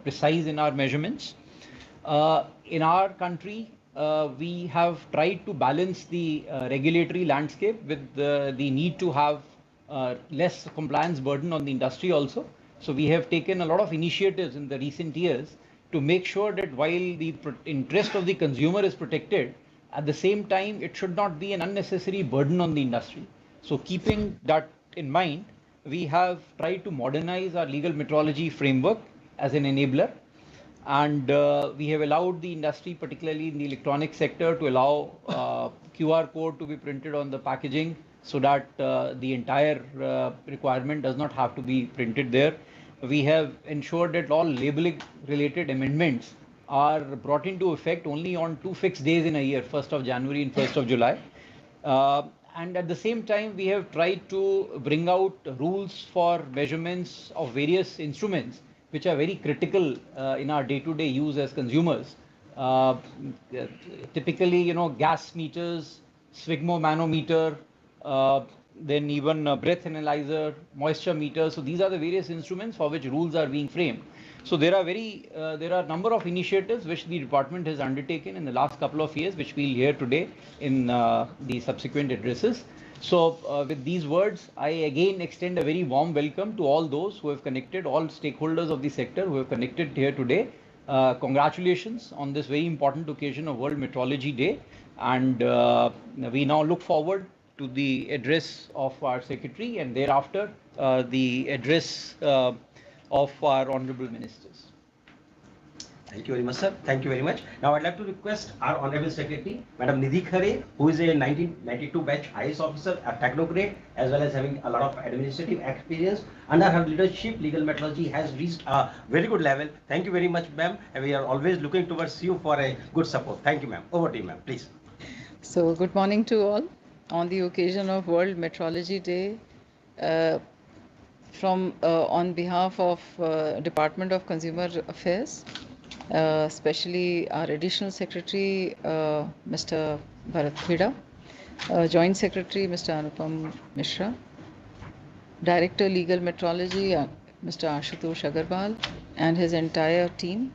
precise in our measurements. In our country, we have tried to balance the regulatory landscape with the need to have less compliance burden on the industry also. So we have taken a lot of initiatives in the recent years to make sure that while the interest of the consumer is protected, at the same time, it should not be an unnecessary burden on the industry. So keeping that in mind, we have tried to modernize our legal metrology framework as an enabler, and we have allowed the industry, particularly in the electronic sector, to allow QR code to be printed on the packaging so that the entire requirement does not have to be printed there. We have ensured that all labeling related amendments are brought into effect only on two fixed days in a year, 1st of January and 1st of July. And at the same time, we have tried to bring out rules for measurements of various instruments which are very critical in our day-to-day use as consumers. Uh, Typically, gas meters, sphygmomanometer, uh, then even breath analyzer, moisture meter. So these are the various instruments for which rules are being framed. So there are a number of initiatives which the department has undertaken in the last couple of years, which we'll hear today in the subsequent addresses. So with these words, I again extend a very warm welcome to all those who have connected, all stakeholders of the sector who have connected here today. Congratulations on this very important occasion of World Metrology Day. And we now look forward to the address of our secretary and thereafter the address of our honorable ministers. Thank you very much, sir. Thank you very much. Now, I'd like to request our Honorable Secretary, Madam Nidhi Khare, who is a 1992 batch IS officer at technocrate, as well as having a lot of administrative experience. Under her leadership, legal metrology has reached a very good level. Thank you very much, ma'am. And we are always looking towards you for a good support. Thank you, ma'am. Over to you, ma'am, please. So, good morning to all. On the occasion of World Metrology Day, on behalf of Department of Consumer Affairs, especially our Additional Secretary, Mr. Bharat Khida, Joint Secretary, Mr. Anupam Mishra, Director Legal Metrology, Mr. Ashutosh Agarwal, and his entire team.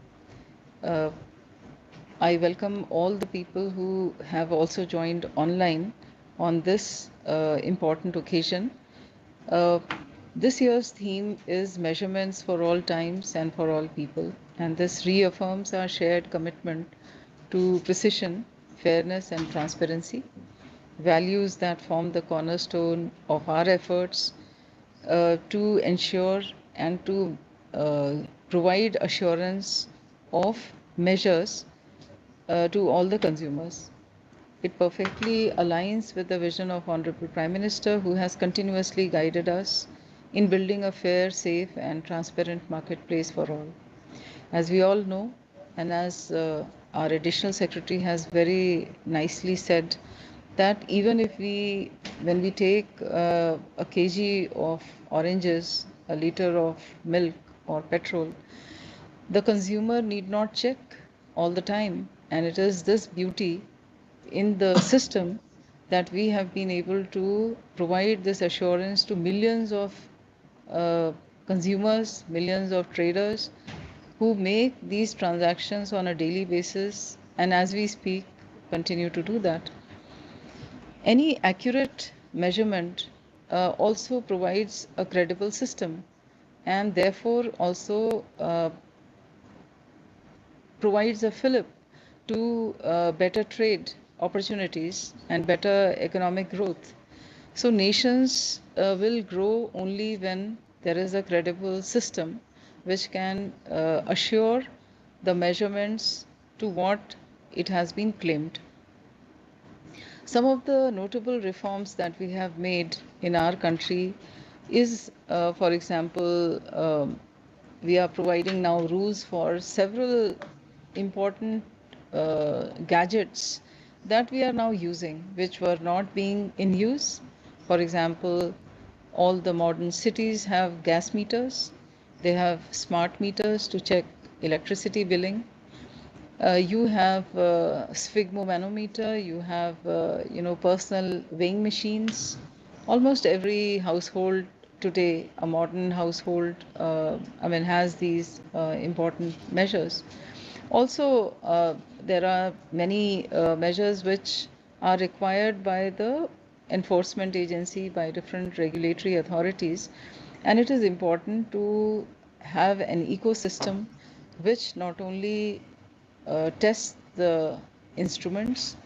I welcome all the people who have also joined online on this important occasion. This year's theme is Measurements for All Times and for All People, and this reaffirms our shared commitment to precision, fairness, and transparency, values that form the cornerstone of our efforts to ensure and to provide assurance of measures to all the consumers. It perfectly aligns with the vision of Honorable Prime Minister, who has continuously guided us in building a fair, safe, and transparent marketplace for all. As we all know, and as our Additional Secretary has very nicely said, that even if when we take a kg of oranges, a liter of milk or petrol, the consumer need not check all the time. And it is this beauty in the system that we have been able to provide this assurance to millions of consumers, millions of traders who make these transactions on a daily basis, and as we speak, continue to do that. Any accurate measurement also provides a credible system, and therefore also provides a fillip to better trade opportunities and better economic growth. So nations will grow only when there is a credible system which can assure the measurements to what it has been claimed. Some of the notable reforms that we have made in our country is, for example, we are providing now rules for several important gadgets that we are now using, which were not being in use. For example, all the modern cities have gas meters. They have smart meters to check electricity billing. You have sphygmomanometer, you have personal weighing machines. Almost every household today a modern household, has these important measures. Also, there are many measures which are required by the enforcement agency, by different regulatory authorities, and it is important to have an ecosystem which not only tests the instruments,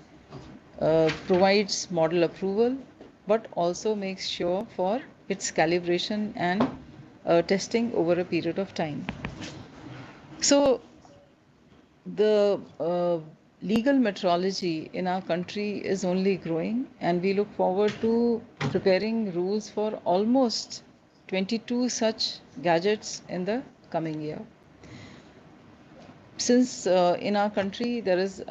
provides model approval, but also makes sure for its calibration and testing over a period of time. So the legal metrology in our country is only growing, and we look forward to preparing rules for almost 22 such gadgets in the coming year. Since in our country there is,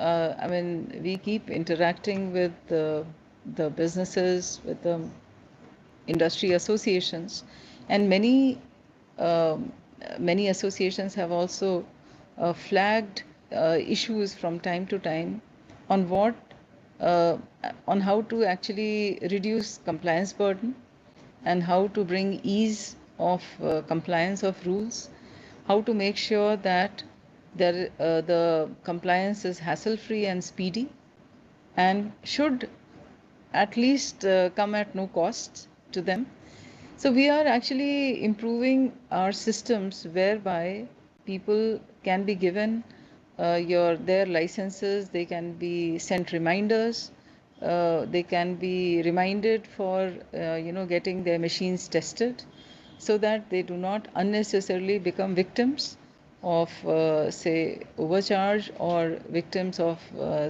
we keep interacting with the businesses, with the industry associations, and many associations have also flagged issues from time to time on uh, on how to actually reduce compliance burden and how to bring ease of compliance of rules, how to make sure that the compliance is hassle-free and speedy, and should at least come at no cost to them. So we are actually improving our systems whereby people can be given their licenses, they can be sent reminders, they can be reminded for getting their machines tested, so that they do not unnecessarily become victims of say overcharge, or victims of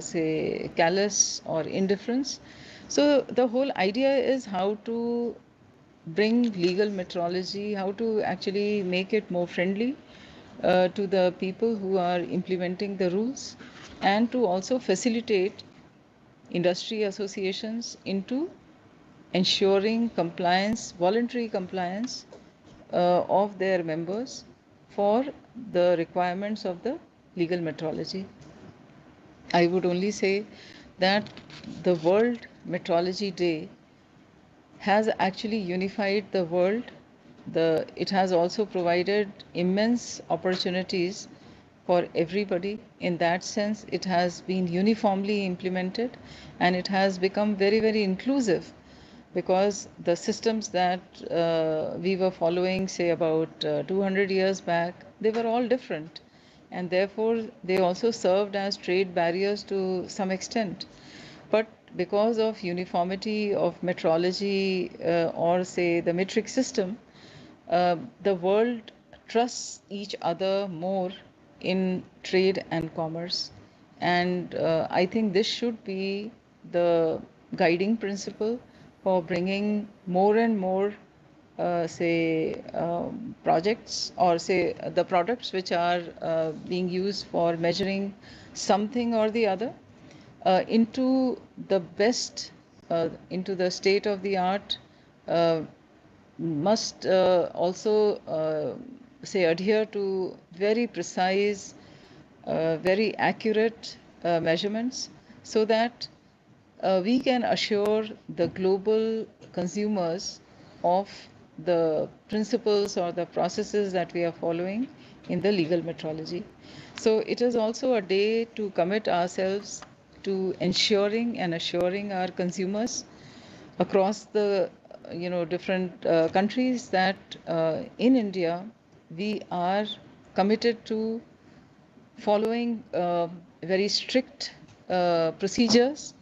say callous or indifference. So the whole idea is how to bring legal metrology, how to actually make it more friendly to the people who are implementing the rules, and to also facilitate industry associations into ensuring compliance, voluntary compliance of their members for the requirements of the legal metrology. I would only say that the World Metrology Day has actually unified the world. It has also provided immense opportunities for everybody. In that sense, it has been uniformly implemented, and it has become very, very inclusive, because the systems that we were following, say about 200 years back, they were all different, and therefore they also served as trade barriers to some extent. But because of uniformity of metrology, or say the metric system, the world trusts each other more in trade and commerce. And I think this should be the guiding principle for bringing more and more, projects, or say the products which are being used for measuring something or the other, into the best, into the state of the art, uh, must also say adhere to very precise, very accurate measurements, so that we can assure the global consumers of the principles or the processes that we are following in the legal metrology. So it is also a day to commit ourselves to ensuring and assuring our consumers across the different countries that in India we are committed to following very strict procedures.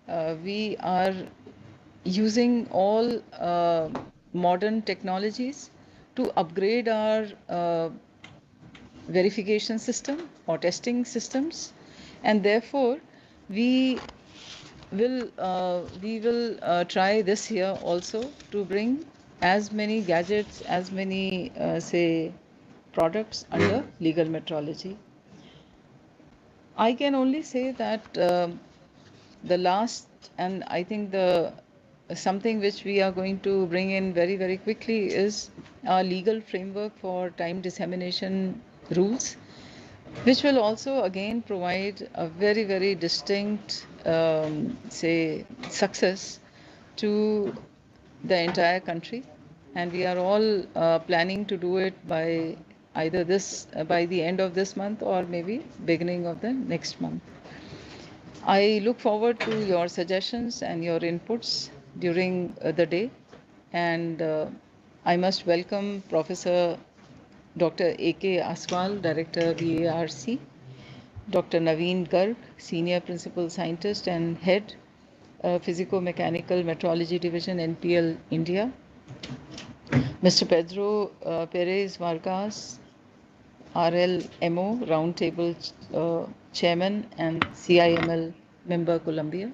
We are using all modern technologies to upgrade our verification system or testing systems, and therefore we will try this year also to bring as many gadgets, as many say products under legal metrology. I can only say that the last, and I think the something which we are going to bring in very, very quickly, is our legal framework for time dissemination rules, which will also again provide a very, very distinct, say, success to the entire country. and we are all planning to do it by either by the end of this month or maybe beginning of the next month. I look forward to your suggestions and your inputs during the day, and I must welcome Professor Dr. A.K. Aswal, Director VARC, Dr. Naveen Garg, Senior Principal Scientist and Head, Physico-Mechanical Metrology Division, NPL, India, Mr. Pedro Perez Vargas, RLMO, Roundtable Chairman and CIML Member, Colombia.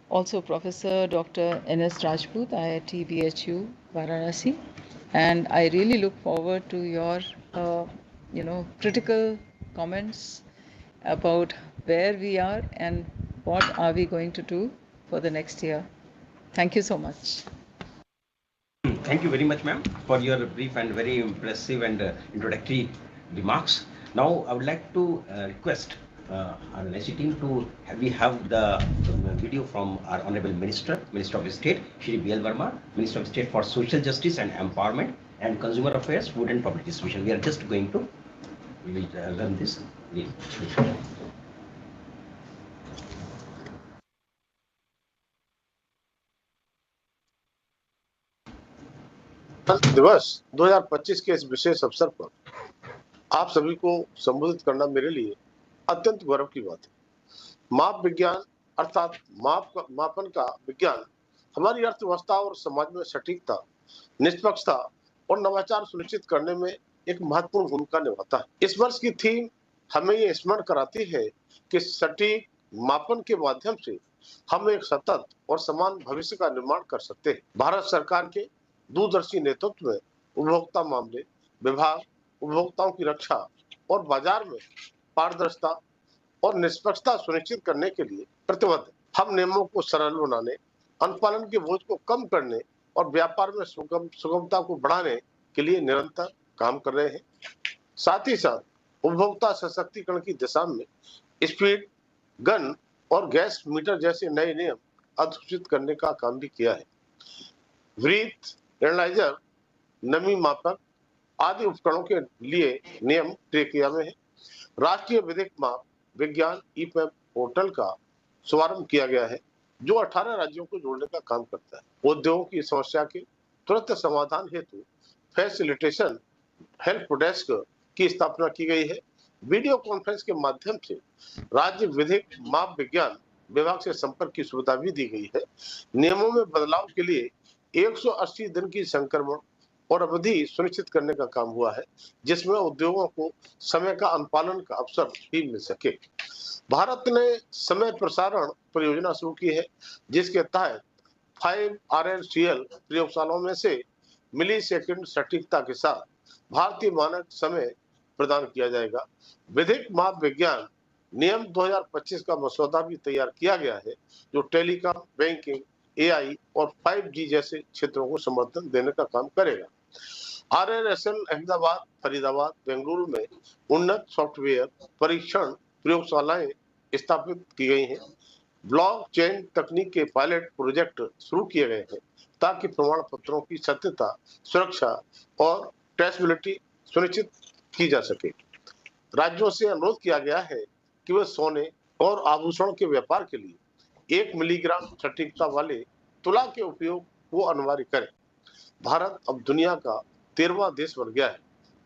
Also Professor Dr. N.S. Rajput, IIT BHU, Varanasi. And I really look forward to your, critical comments about where we are and what are we going to do for the next year. Thank you so much. Thank you very much, ma'am, for your brief and very impressive and introductory remarks. Now, I would like to request our NIC team to have the video from our Honorable Minister of State, Shri B.L. Verma, Minister of State for Social Justice and Empowerment and Consumer Affairs, Food and Public Distribution. We are just going to run this. दिवस 2025 के इस विशेष अवसर पर आप सभी को संबोधित करना मेरे लिए अत्यंत गौरव की बात है। माप विज्ञान अर्थात मापन का विज्ञान हमारी अर्थव्यवस्था और समाज में सटीकता, निष्पक्षता और नवाचार सुनिश्चित करने में एक महत्वपूर्ण भूमिका निभाता है। इस वर्ष की थीम हमें ये स्मरण कराती है कि सटीक मापन के माध्यम से हम एक सतत और समान भविष्य का निर्माण कर सकते हैं। भारत सरकार के दूरदर्शी नेतृत्व में उपभोक्ता मामले विभाग उपभोक्ताओं की रक्षा और बाजार में पारदर्शिता और निष्पक्षता सुनिश्चित करने के लिए प्रतिबद्ध है। हम नियमों को सरल बनाने, अनुपालन के बोझ को कम करने और व्यापार में सुगमता को बढ़ाने के लिए निरंतर काम कर रहे हैं। साथ ही साथ उपभोक्ता सशक्तिकरण की दिशा में स्पीड गन और गैस मीटर जैसे नए नियम अधिसूचित करने का काम भी किया है। ब्रीथ एनालाइजर, नमी मापक आदि उपकरणों के लिए नियम प्रक्रिया में है। राष्ट्रीय विधिक माप विज्ञान ई-पैम पोर्टल का शुभारंभ किया गया है, जो 18 राज्यों को जोड़ने का काम करता है। उद्योगों की समस्या के तुरंत समाधान हेतु फैसिलिटेशन हेल्प डेस्क की स्थापना की गई है। वीडियो कॉन्फ्रेंस के माध्यम से राज्य विधिक माप विज्ञान विभाग से संपर्क की सुविधा भी दी गई है। नियमों में बदलाव के लिए 180 दिन की संक्रमण और अवधि सुनिश्चित करने का काम हुआ है, जिसमें उद्योगों को समय का अनुपालन का अवसर भी मिल सके। भारत ने समय प्रसारण परियोजना शुरू की है, जिसके तहत 5 RNCL प्रयोगशालाओं में से मिली सेकंड सटीकता के साथ भारतीय मानक समय प्रदान किया जाएगा। विधिक माप विज्ञान नियम 2025 का मसौदा भी तैयार किया गया है, जो टेलीकॉम, बैंकिंग, AI और 5G जैसे क्षेत्रों को समर्थन देने का काम करेगा। RNSL अहमदाबाद, फरीदाबाद, बेंगलुरु में उन्नत सॉफ्टवेयर परीक्षण प्रयोगशालाएं स्थापित की गई हैं। ब्लॉकचेन तकनीक के पायलट प्रोजेक्ट शुरू किए गए हैं, ताकि प्रमाण पत्रों की सत्यता, सुरक्षा और ट्रेसेबिलिटी सुनिश्चित की जा सके। राज्यों से अनुरोध किया गया है कि वे सोने और आभूषण के व्यापार के लिए 1 मिलीग्राम सटीकता वाले तुला के उपयोग को अनिवार्य करें। भारत अब दुनिया का 13वां देश बन गया है,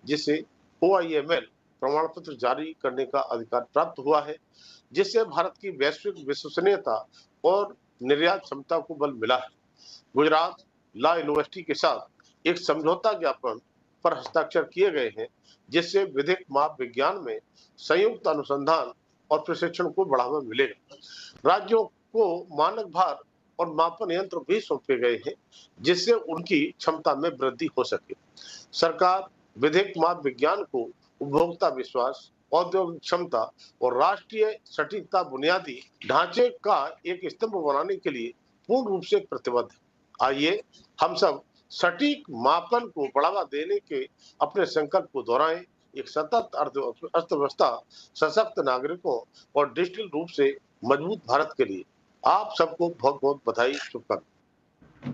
जिसे OIML प्रमाण पत्र जारी करने का अधिकार प्राप्त हुआ है, जिससे भारत की वैश्विक विश्वसनीयता और निर्यात क्षमता को बल मिला है। गुजरात लॉ यूनिवर्सिटी के साथ एक समझौता ज्ञापन पर हस्ताक्षर किए गए हैं, जिससे विधिक माप विज्ञान में संयुक्त अनुसंधान और प्रशिक्षण को बढ़ावा मिलेगा। राज्यों को मानक भार और मापन यंत्र भी सौंपे गए हैं, जिससे उनकी क्षमता में वृद्धि हो सके। सरकार विधिक माप विज्ञान को उपभोक्ता विश्वास, औद्योगिक क्षमता और राष्ट्रीय सटीकता बुनियादी ढांचे का एक स्तंभ बनाने के लिए पूर्ण रूप से प्रतिबद्ध है। आइए हम सब सटीक मापन को बढ़ावा देने के अपने संकल्प को दोहराएं। एक सतत अर्थव्यवस्था, सशक्त नागरिकों और डिजिटल रूप से मजबूत भारत के लिए आप सबको बहुत बहुत बधाई, शुभकामनाएं।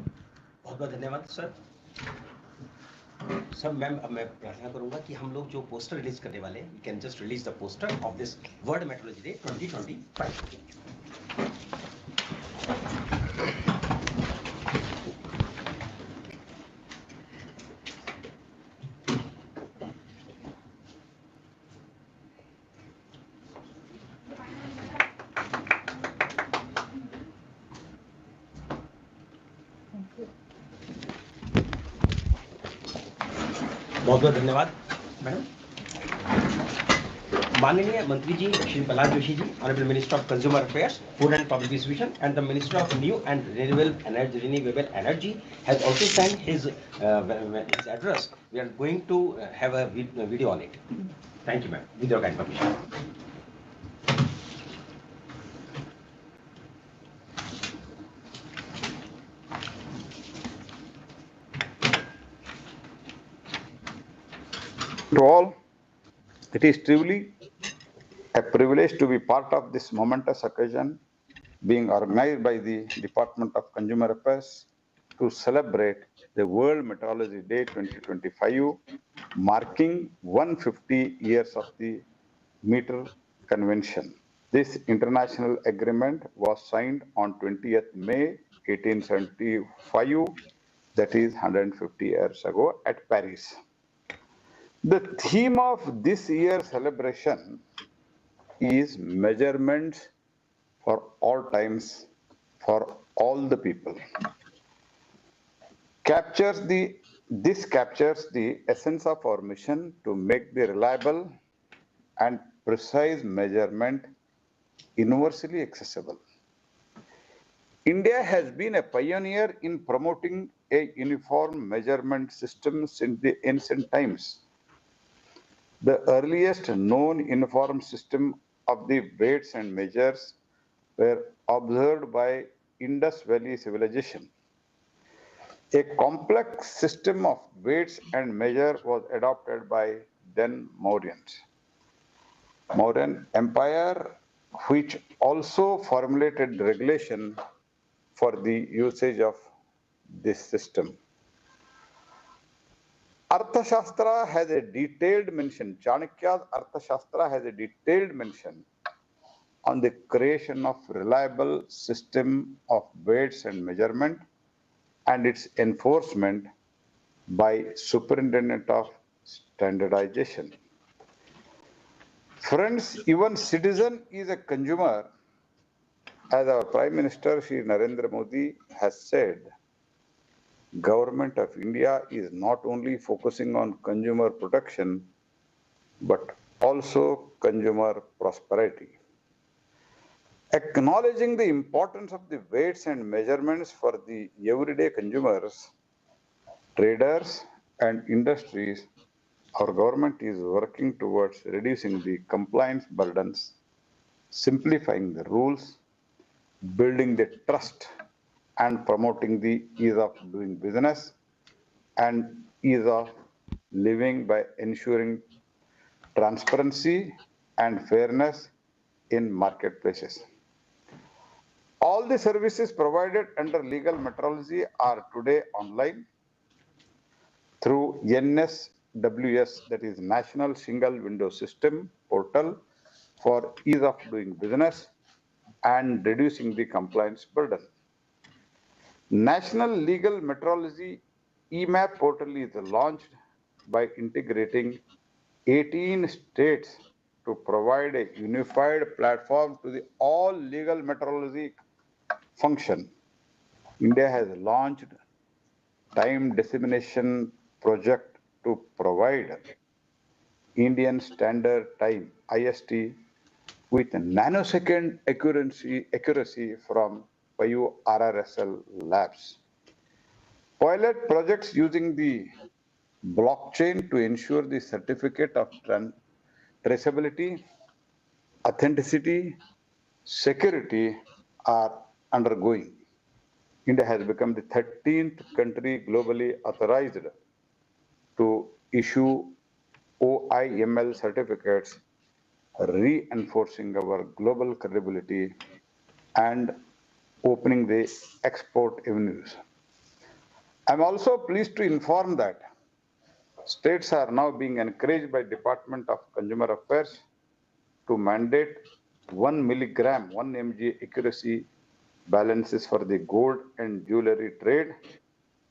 बहुत बहुत धन्यवाद सर। सर मैम अब मैं प्रार्थना करूंगा कि हम लोग जो पोस्टर रिलीज करने वाले हैं, we can just release the poster of this world metrology day 2025. बहुत बहुत धन्यवाद मैडम. माननीय मंत्री जी Shri Prahlad Joshi ji, honourable minister of consumer affairs, food and public distribution and the minister of new and renewable energy has also sent his address. We are going to have a video on it. Thank you, ma'am. With your kind permission. To all, it is truly a privilege to be part of this momentous occasion being organized by the Department of Consumer Affairs to celebrate the World Metrology Day 2025, marking 150 years of the Meter Convention. This international agreement was signed on 20th May 1875, that is 150 years ago at Paris. The theme of this year's celebration is measurements for all times, for all the people. This captures the essence of our mission to make the reliable and precise measurement universally accessible. India has been a pioneer in promoting a uniform measurement system since the ancient times. The earliest known uniform system of the weights and measures were observed by Indus Valley civilization. A complex system of weights and measure was adopted by then Mauryans. Mauryan Empire, which also formulated regulation for the usage of this system. Arthashastra has a detailed mention, Chanakya's Arthashastra has a detailed mention on the creation of reliable system of weights and measurement and its enforcement by Superintendent of Standardization. Friends, even citizen is a consumer, as our Prime Minister Shri Narendra Modi has said. Government of India is not only focusing on consumer protection, but also consumer prosperity. Acknowledging the importance of the weights and measurements for the everyday consumers, traders, and industries, our government is working towards reducing the compliance burdens, simplifying the rules, building the trust, and promoting the ease of doing business and ease of living by ensuring transparency and fairness in marketplaces. All the services provided under legal metrology are today online through NSWS, that is National Single Window System portal for ease of doing business and reducing the compliance burden. National Legal Metrology EMAP portal is launched by integrating 18 states to provide a unified platform to the all legal metrology function. India has launched time dissemination project to provide Indian Standard Time IST with nanosecond accuracy from 5 RRSL labs. Pilot projects using the blockchain to ensure the certificate of traceability, authenticity, security are undergoing. India has become the 13th country globally authorized to issue OIML certificates, reinforcing our global credibility and opening the export avenues. I'm also pleased to inform that states are now being encouraged by Department of Consumer Affairs to mandate 1 milligram, 1 mg accuracy balances for the gold and jewelry trade,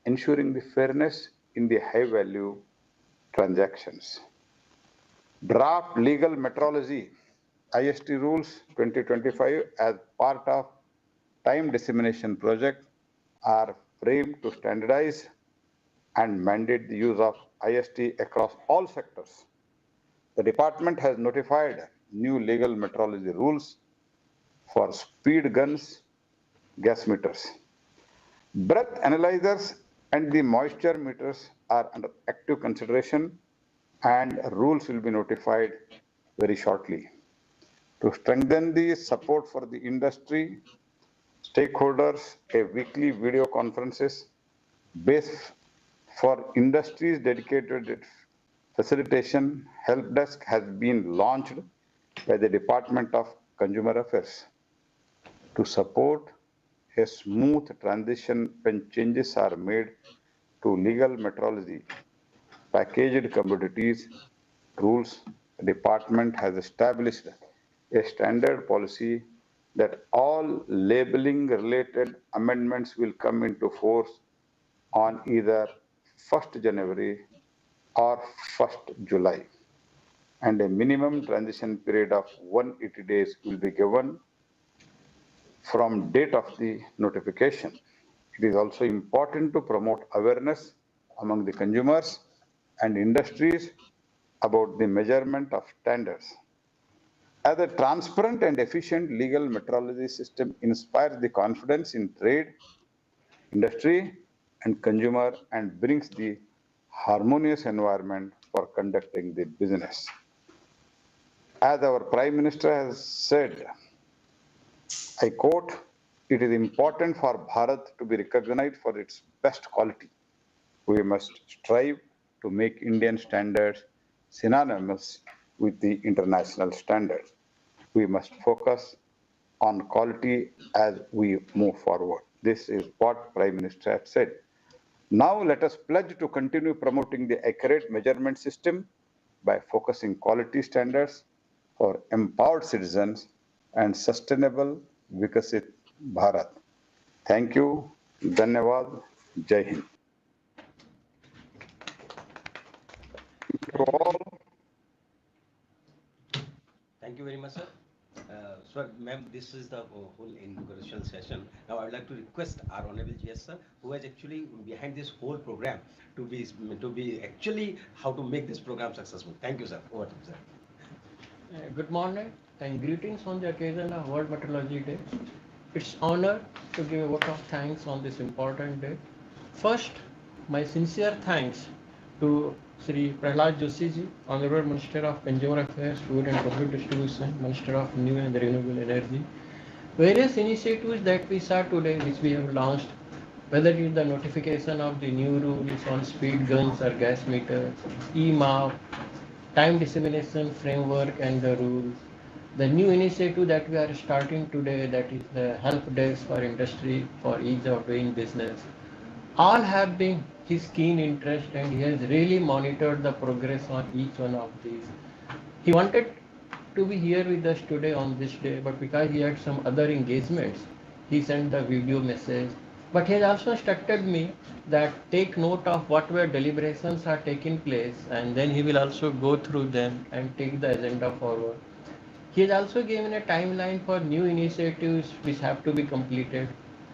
ensuring the fairness in the high value transactions. Draft legal metrology IST rules 2025 as part of time dissemination project are framed to standardize and mandate the use of IST across all sectors. The department has notified new legal metrology rules for speed guns, gas meters. Breath analyzers and the moisture meters are under active consideration and rules will be notified very shortly. To strengthen the support for the industry, stakeholders, a weekly video conferences based for industries dedicated facilitation help desk has been launched by the Department of Consumer Affairs to support a smooth transition when changes are made to legal metrology. Packaged commodities rules, the department has established a standard policy that all labeling related amendments will come into force on either 1st January or 1st July, and a minimum transition period of 180 days will be given from date of the notification. It is also important to promote awareness among the consumers and industries about the measurement of standards. As a transparent and efficient legal metrology system inspires the confidence in trade, industry, and consumer and brings the harmonious environment for conducting the business. As our Prime Minister has said, I quote, it is important for Bharat to be recognized for its best quality. We must strive to make Indian standards synonymous with the international standards. We must focus on quality as we move forward. This is what Prime Minister had said. Now let us pledge to continue promoting the accurate measurement system by focusing quality standards for empowered citizens and sustainable Vikasit Bharat. Thank you. Dhanyavad. Jai Hind. To all. Thank you very much, sir. So, ma'am, this is the whole inauguration session. Now, I would like to request our Honorable GS sir, who is actually behind this whole program, to be actually how to make this program successful. Thank you, sir. Over to you, sir. Good morning and greetings on the occasion of World Meteorology Day. It's honor to give a vote of thanks on this important day. First, my sincere thanks to Sri Prahlad Joshi ji, Honorable Minister of Consumer Affairs, Food and Public Distribution, Minister of New and Renewable Energy. Various initiatives that we saw today, which we have launched, whether it is the notification of the new rules on speed guns or gas meters, e-MAP, time dissemination framework and the rules, the new initiative that we are starting today, that is the help desk for industry for ease of doing business, all have been his keen interest and he has really monitored the progress on each one of these. He wanted to be here with us today on this day, but because he had some other engagements, he sent the video message. But he has also instructed me that take note of whatever deliberations are taking place and then he will also go through them and take the agenda forward. He has also given a timeline for new initiatives which have to be completed.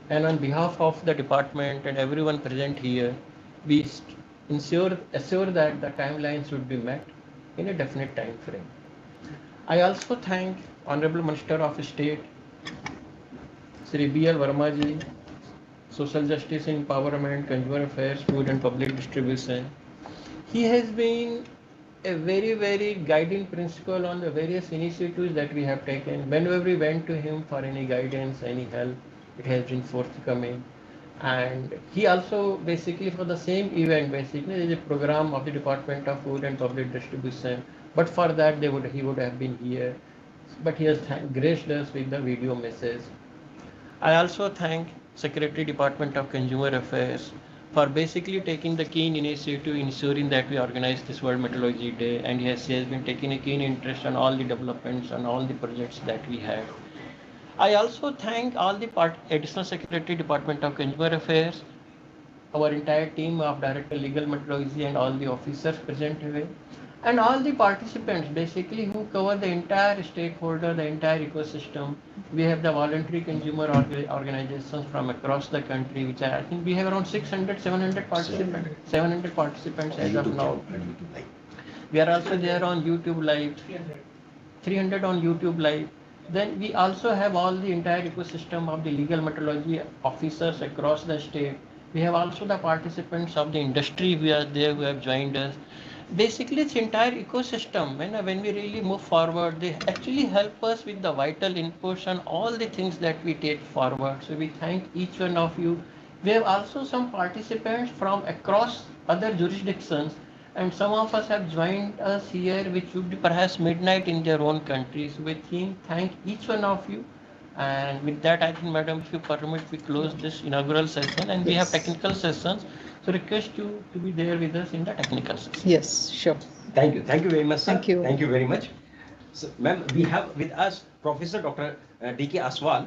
And on behalf of the department and everyone present here, we assure that the timeline should be met in a definite time frame. I also thank Honorable Minister of State, Sri B.L. Verma ji, Social Justice and Empowerment, Consumer Affairs, Food and Public Distribution. He has been a very, very guiding principle on the various initiatives that we have taken. Whenever we went to him for any guidance, any help, it has been forthcoming. And he also basically for the same event, basically is a program of the Department of Food and Public Distribution. But for that he would have been here. But he has graced us with the video message. I also thank Secretary Department of Consumer Affairs for basically taking the keen initiative ensuring that we organize this World Meteorology Day, and yes, he has been taking a keen interest on all the developments and all the projects that we have. I also thank all the Additional Secretary Department of Consumer Affairs, our entire team of Director Legal Metrology and all the officers present here, and all the participants basically who cover the entire stakeholder, the entire ecosystem. We have the voluntary consumer organizations from across the country, which are, I think we have around 600, 700 participants, 700 participants as of now. We are also there on YouTube Live, 300 on YouTube Live. Then we also have all the entire ecosystem of the legal metrology officers across the state. We have also the participants of the industry who are there who have joined us. Basically, this entire ecosystem, when we really move forward, they actually help us with the vital inputs and all the things that we take forward. So we thank each one of you. We have also some participants from across other jurisdictions, and some of us have joined us here, which would be perhaps midnight in their own countries. So we thank each one of you. And with that, I think, madam, if you permit, we close this inaugural session, and we have technical sessions. So request you to be there with us in the technical session. Yes, sure. Thank you. Thank you very much, sir. Thank you. Thank you very much. So, ma'am, we have with us Professor Dr. D.K. Aswal,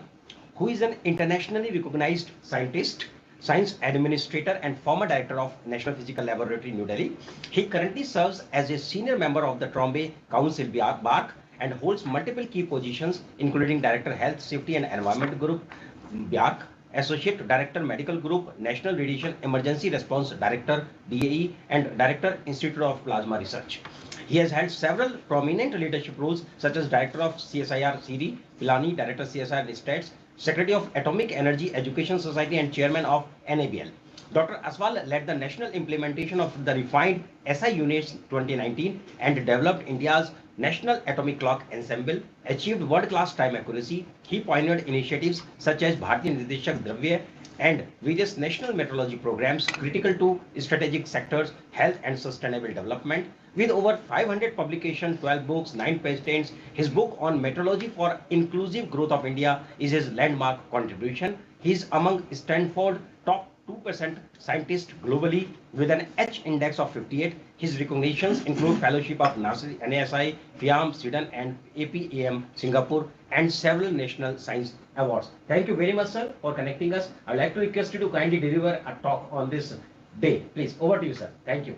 who is an internationally recognized scientist, science administrator, and former director of National Physical Laboratory, New Delhi. He currently serves as a senior member of the Trombay Council, BARC, and holds multiple key positions, including Director Health, Safety, and Environment Group, BARC, Associate Director Medical Group, National Radiation Emergency Response Director, DAE, and Director Institute of Plasma Research. He has held several prominent leadership roles such as Director of CSIR CIRI, Pilani, Director CSIR States, Secretary of Atomic Energy Education Society, and Chairman of NABL. Dr. Aswal led the national implementation of the refined SI units 2019 and developed India's National Atomic Clock Ensemble, achieved world-class time accuracy. He pioneered initiatives such as Bharatiya Nideshak Dravya and various national metrology programs critical to strategic sectors, health and sustainable development. With over 500 publications, 12 books, 9 patents, his book on metrology for inclusive growth of India is his landmark contribution. He is among Stanford top 2% scientists globally with an H index of 58. His recognitions include fellowship of NASI, FIAM, Sweden, and APAM, Singapore, and several national science awards. Thank you very much, sir, for connecting us. I would like to request you to kindly deliver a talk on this day. Please, over to you, sir. Thank you.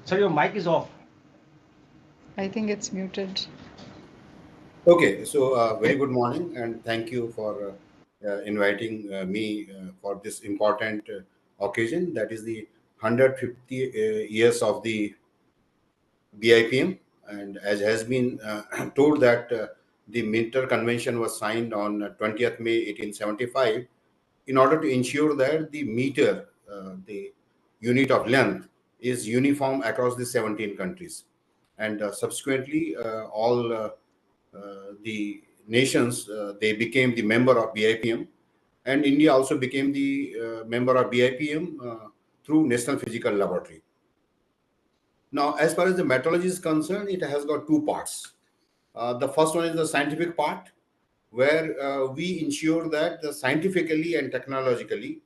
Sir, your mic is off. I think it's muted. Okay, so very good morning, and thank you for inviting me for this important occasion. That is the 150 years of the BIPM, and as has been told that the Minter Convention was signed on 20th May 1875 in order to ensure that the meter, the unit of length, is uniform across the 17 countries. And subsequently, all the nations, they became the member of BIPM, and India also became the member of BIPM through National Physical Laboratory. Now, as far as the metrology is concerned, it has got two parts. The first one is the scientific part, where we ensure that scientifically and technologically,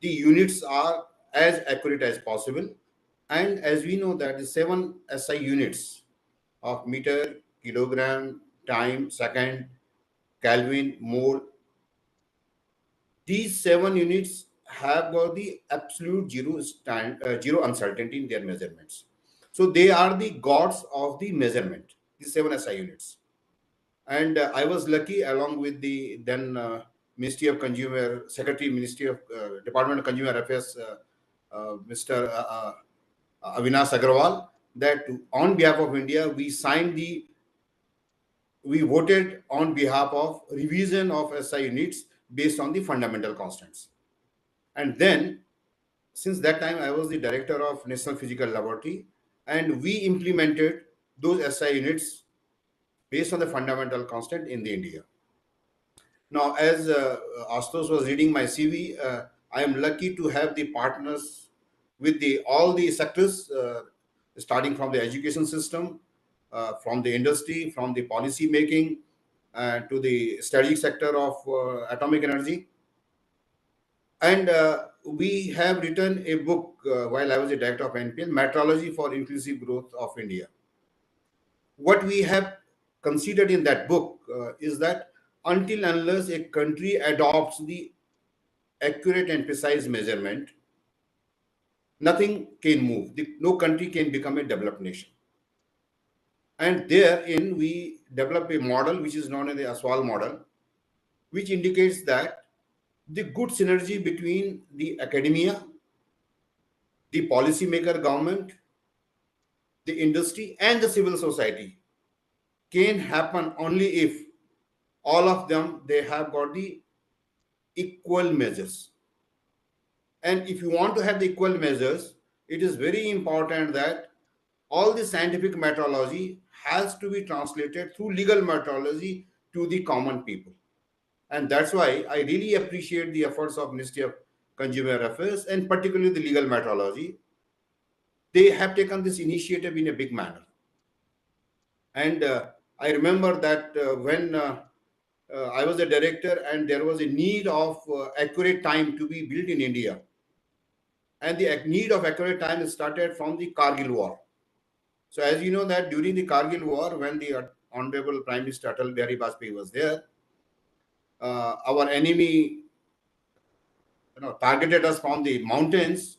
the units are as accurate as possible. And as we know that the 7 SI units of meter, kilogram, time, second, Kelvin, mole, these 7 units have got the absolute zero uncertainty in their measurements. So they are the gods of the measurement, the 7 SI units. And I was lucky, along with the then Ministry of Consumer Secretary, Ministry of Department of Consumer Affairs, Mr. Avinash Agrawal, that on behalf of India, we voted on behalf of revision of SI units based on the fundamental constants. And then, since that time, I was the director of National Physical Laboratory, and we implemented those SI units based on the fundamental constant in the India. Now, as Astos was reading my CV, I am lucky to have the partners with all the sectors, starting from the education system, from the industry, from the policy making, to the strategic sector of atomic energy. And we have written a book while I was a director of NPL, Metrology for Inclusive Growth of India. What we have considered in that book is that until unless a country adopts the accurate and precise measurement, nothing can move. No country can become a developed nation. And therein, we develop a model which is known as the ASWAL model, which indicates that the good synergy between the academia, the policymaker government, the industry, and the civil society can happen only if all of them they have got the equal measures. And if you want to have the equal measures, it is very important that all the scientific metrology has to be translated through legal metrology to the common people. And that's why I really appreciate the efforts of Ministry of Consumer Affairs and particularly the legal metrology. They have taken this initiative in a big manner. And I remember that when I was a director and there was a need of accurate time to be built in India. And the need of accurate time started from the Kargil War. So as you know that during the Kargil War, when the Honorable Prime Minister Atal Bihari Vajpayee was there, our enemy targeted us from the mountains,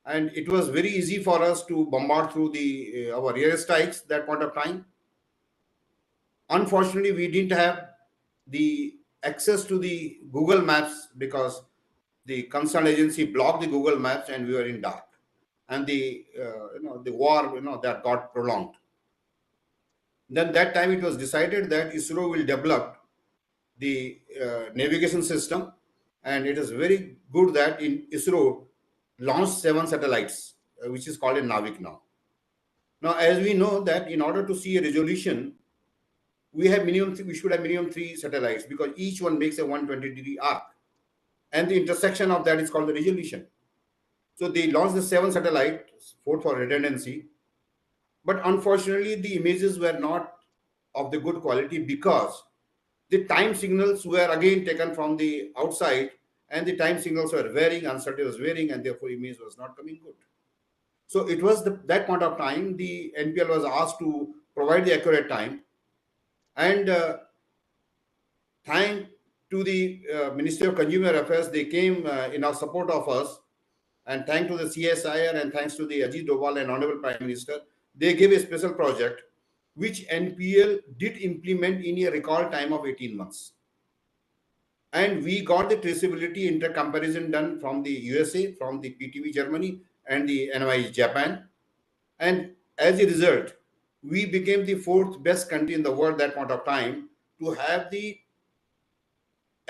and it was very easy for us to bombard through the our airstrikes that point of time. Unfortunately, we didn't have the access to the Google Maps because the concerned agency blocked the Google Maps and we were in dark. And the the war that got prolonged. Then that time it was decided that ISRO will develop the navigation system, and it is very good that in ISRO launched 7 satellites, which is called a Navik now. Now, as we know that in order to see a resolution, we should have minimum 3 satellites because each one makes a 120-degree arc, and the intersection of that is called the resolution. So they launched the 7 satellites, 4 for redundancy, but unfortunately the images were not of the good quality because the time signals were again taken from the outside, and the time signals were varying, uncertainty was varying, and therefore image was not coming good. So it was that point of time the NPL was asked to provide the accurate time, and thank to the Ministry of Consumer Affairs, they came in our support of us, and thanks to the CSIR and thanks to the Ajit Doval and Honorable Prime Minister, they gave a special project which NPL did implement in a record time of 18 months. And we got the traceability inter-comparison done from the USA, from the PTV Germany, and the NYS Japan. And as a result, we became the 4th best country in the world at that point of time to have the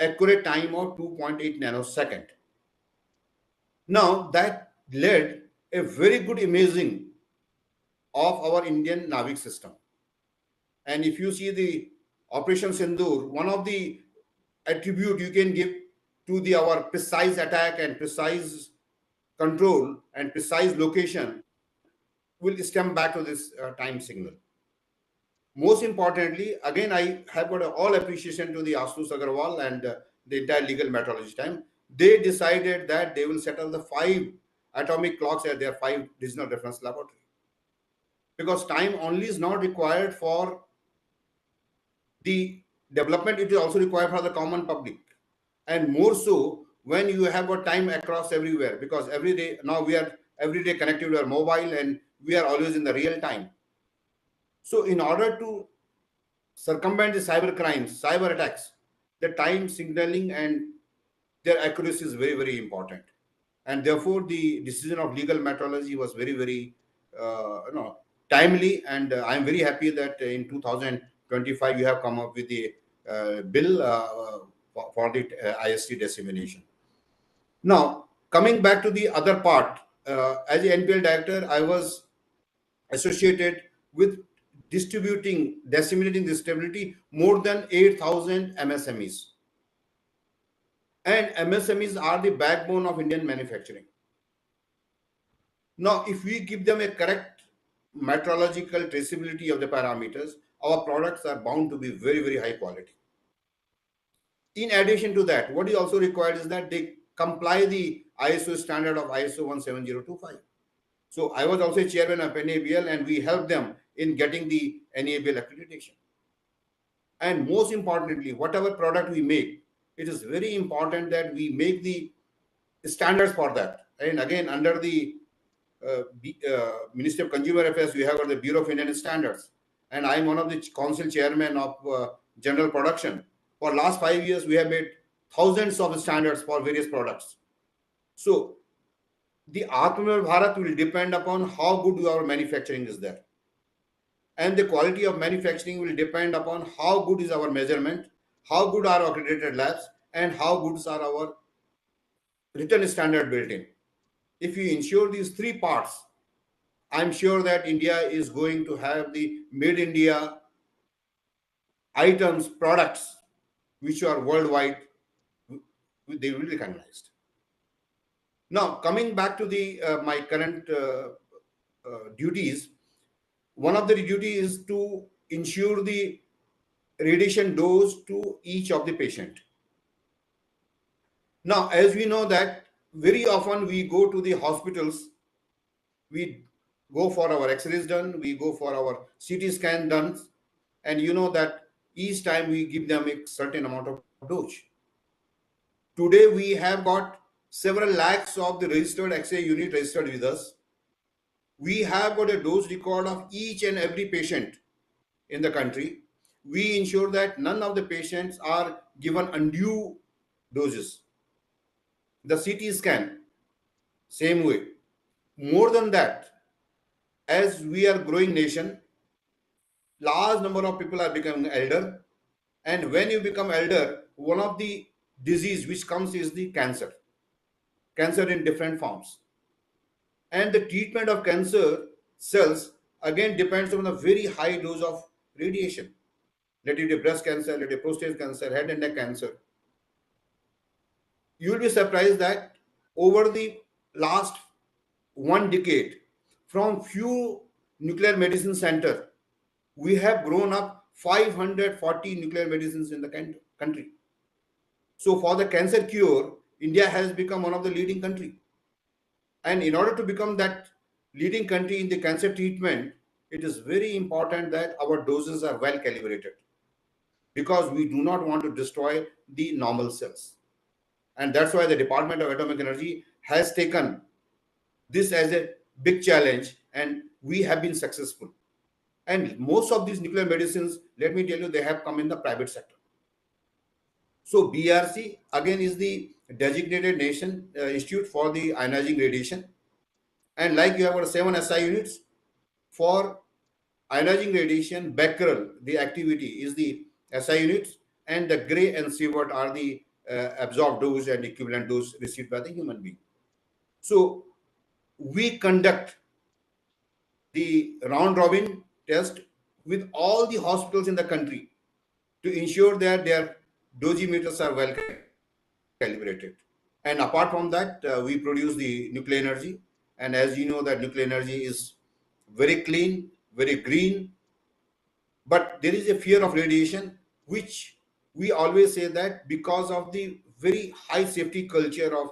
accurate time of 2.8 nanosecond. Now, that led a very good imaging of our Indian Navik system. And if you see the Operation Sindoor, one of the attribute you can give to the our precise attack and precise control and precise location will stem back to this time signal. Most importantly, again, I have got all appreciation to the Astus Agarwal and the entire legal metrology time. They decided that they will settle the 5 atomic clocks at their 5 regional reference laboratory. Because time only is not required for the development, it is also required for the common public. And more so when you have got time across everywhere, because every day, now we are every day connected to our mobile and we are always in the real time. So in order to circumvent the cyber crimes, cyber attacks, the time signaling and their accuracy is very, very important. And therefore, the decision of legal metrology was very, very timely. And I'm very happy that in 2025 you have come up with the bill for the IST dissemination. Now, coming back to the other part, as a NPL director, I was associated with disseminating the stability more than 8,000 MSMEs. And MSMEs are the backbone of Indian manufacturing. Now, if we give them a correct metrological traceability of the parameters, our products are bound to be very, very high quality. In addition to that, what is also required is that they comply the ISO standard of ISO 17025. So I was also chairman of NABL, and we helped them in getting the NABL accreditation. And most importantly, whatever product we make, it is very important that we make the standards for that. And again, under the Ministry of Consumer Affairs, we have got the Bureau of Indian Standards, and I'm one of the council chairman of general production. For last 5 years, we have made thousands of standards for various products. So the Atmanirbhar Bharat will depend upon how good our manufacturing is there. And the quality of manufacturing will depend upon how good is our measurement, how good are our accredited labs, and how good are our written standard built in. If you ensure these three parts, I'm sure that India is going to have the made India items, products, which are worldwide, they will be recognized. Now, coming back to the my current duties, one of the duties is to ensure the radiation dose to each of the patient. Now, as we know that very often we go to the hospitals, we go for our x-rays done, we go for our CT scan done, and you know that each time we give them a certain amount of dose. Today we have got several lakhs of the registered X-ray unit registered with us. We have got a dose record of each and every patient in the country. We ensure that none of the patients are given undue doses. The CT scan, same way. More than that, as we are growing nation, large number of people are becoming elder, and when you become elder, one of the disease which comes is the cancer in different forms. And the treatment of cancer cells again depends on a very high dose of radiation. Let it be breast cancer, let it be prostate cancer, head and neck cancer. You will be surprised that over the last 1 decade, from few nuclear medicine center, we have grown up 540 nuclear medicines in the country. So for the cancer cure, India has become one of the leading country. And in order to become that leading country in the cancer treatment, it is very important that our doses are well calibrated, because we do not want to destroy the normal cells. And that's why the Department of Atomic Energy has taken this as a big challenge, and we have been successful. And most of these nuclear medicines, let me tell you, they have come in the private sector. So BRC again is the designated nation institute for the ionizing radiation. And like you have got 7 SI units for ionizing radiation, Becquerel, the activity is the SI units, and the Gray and Sievert are the absorbed dose and equivalent dose received by the human being. So we conduct the round robin test with all the hospitals in the country to ensure that their dosimeters are well calibrated. And apart from that, we produce the nuclear energy. And as you know, that nuclear energy is very clean, very green, but there is a fear of radiation, which we always say that because of the very high safety culture of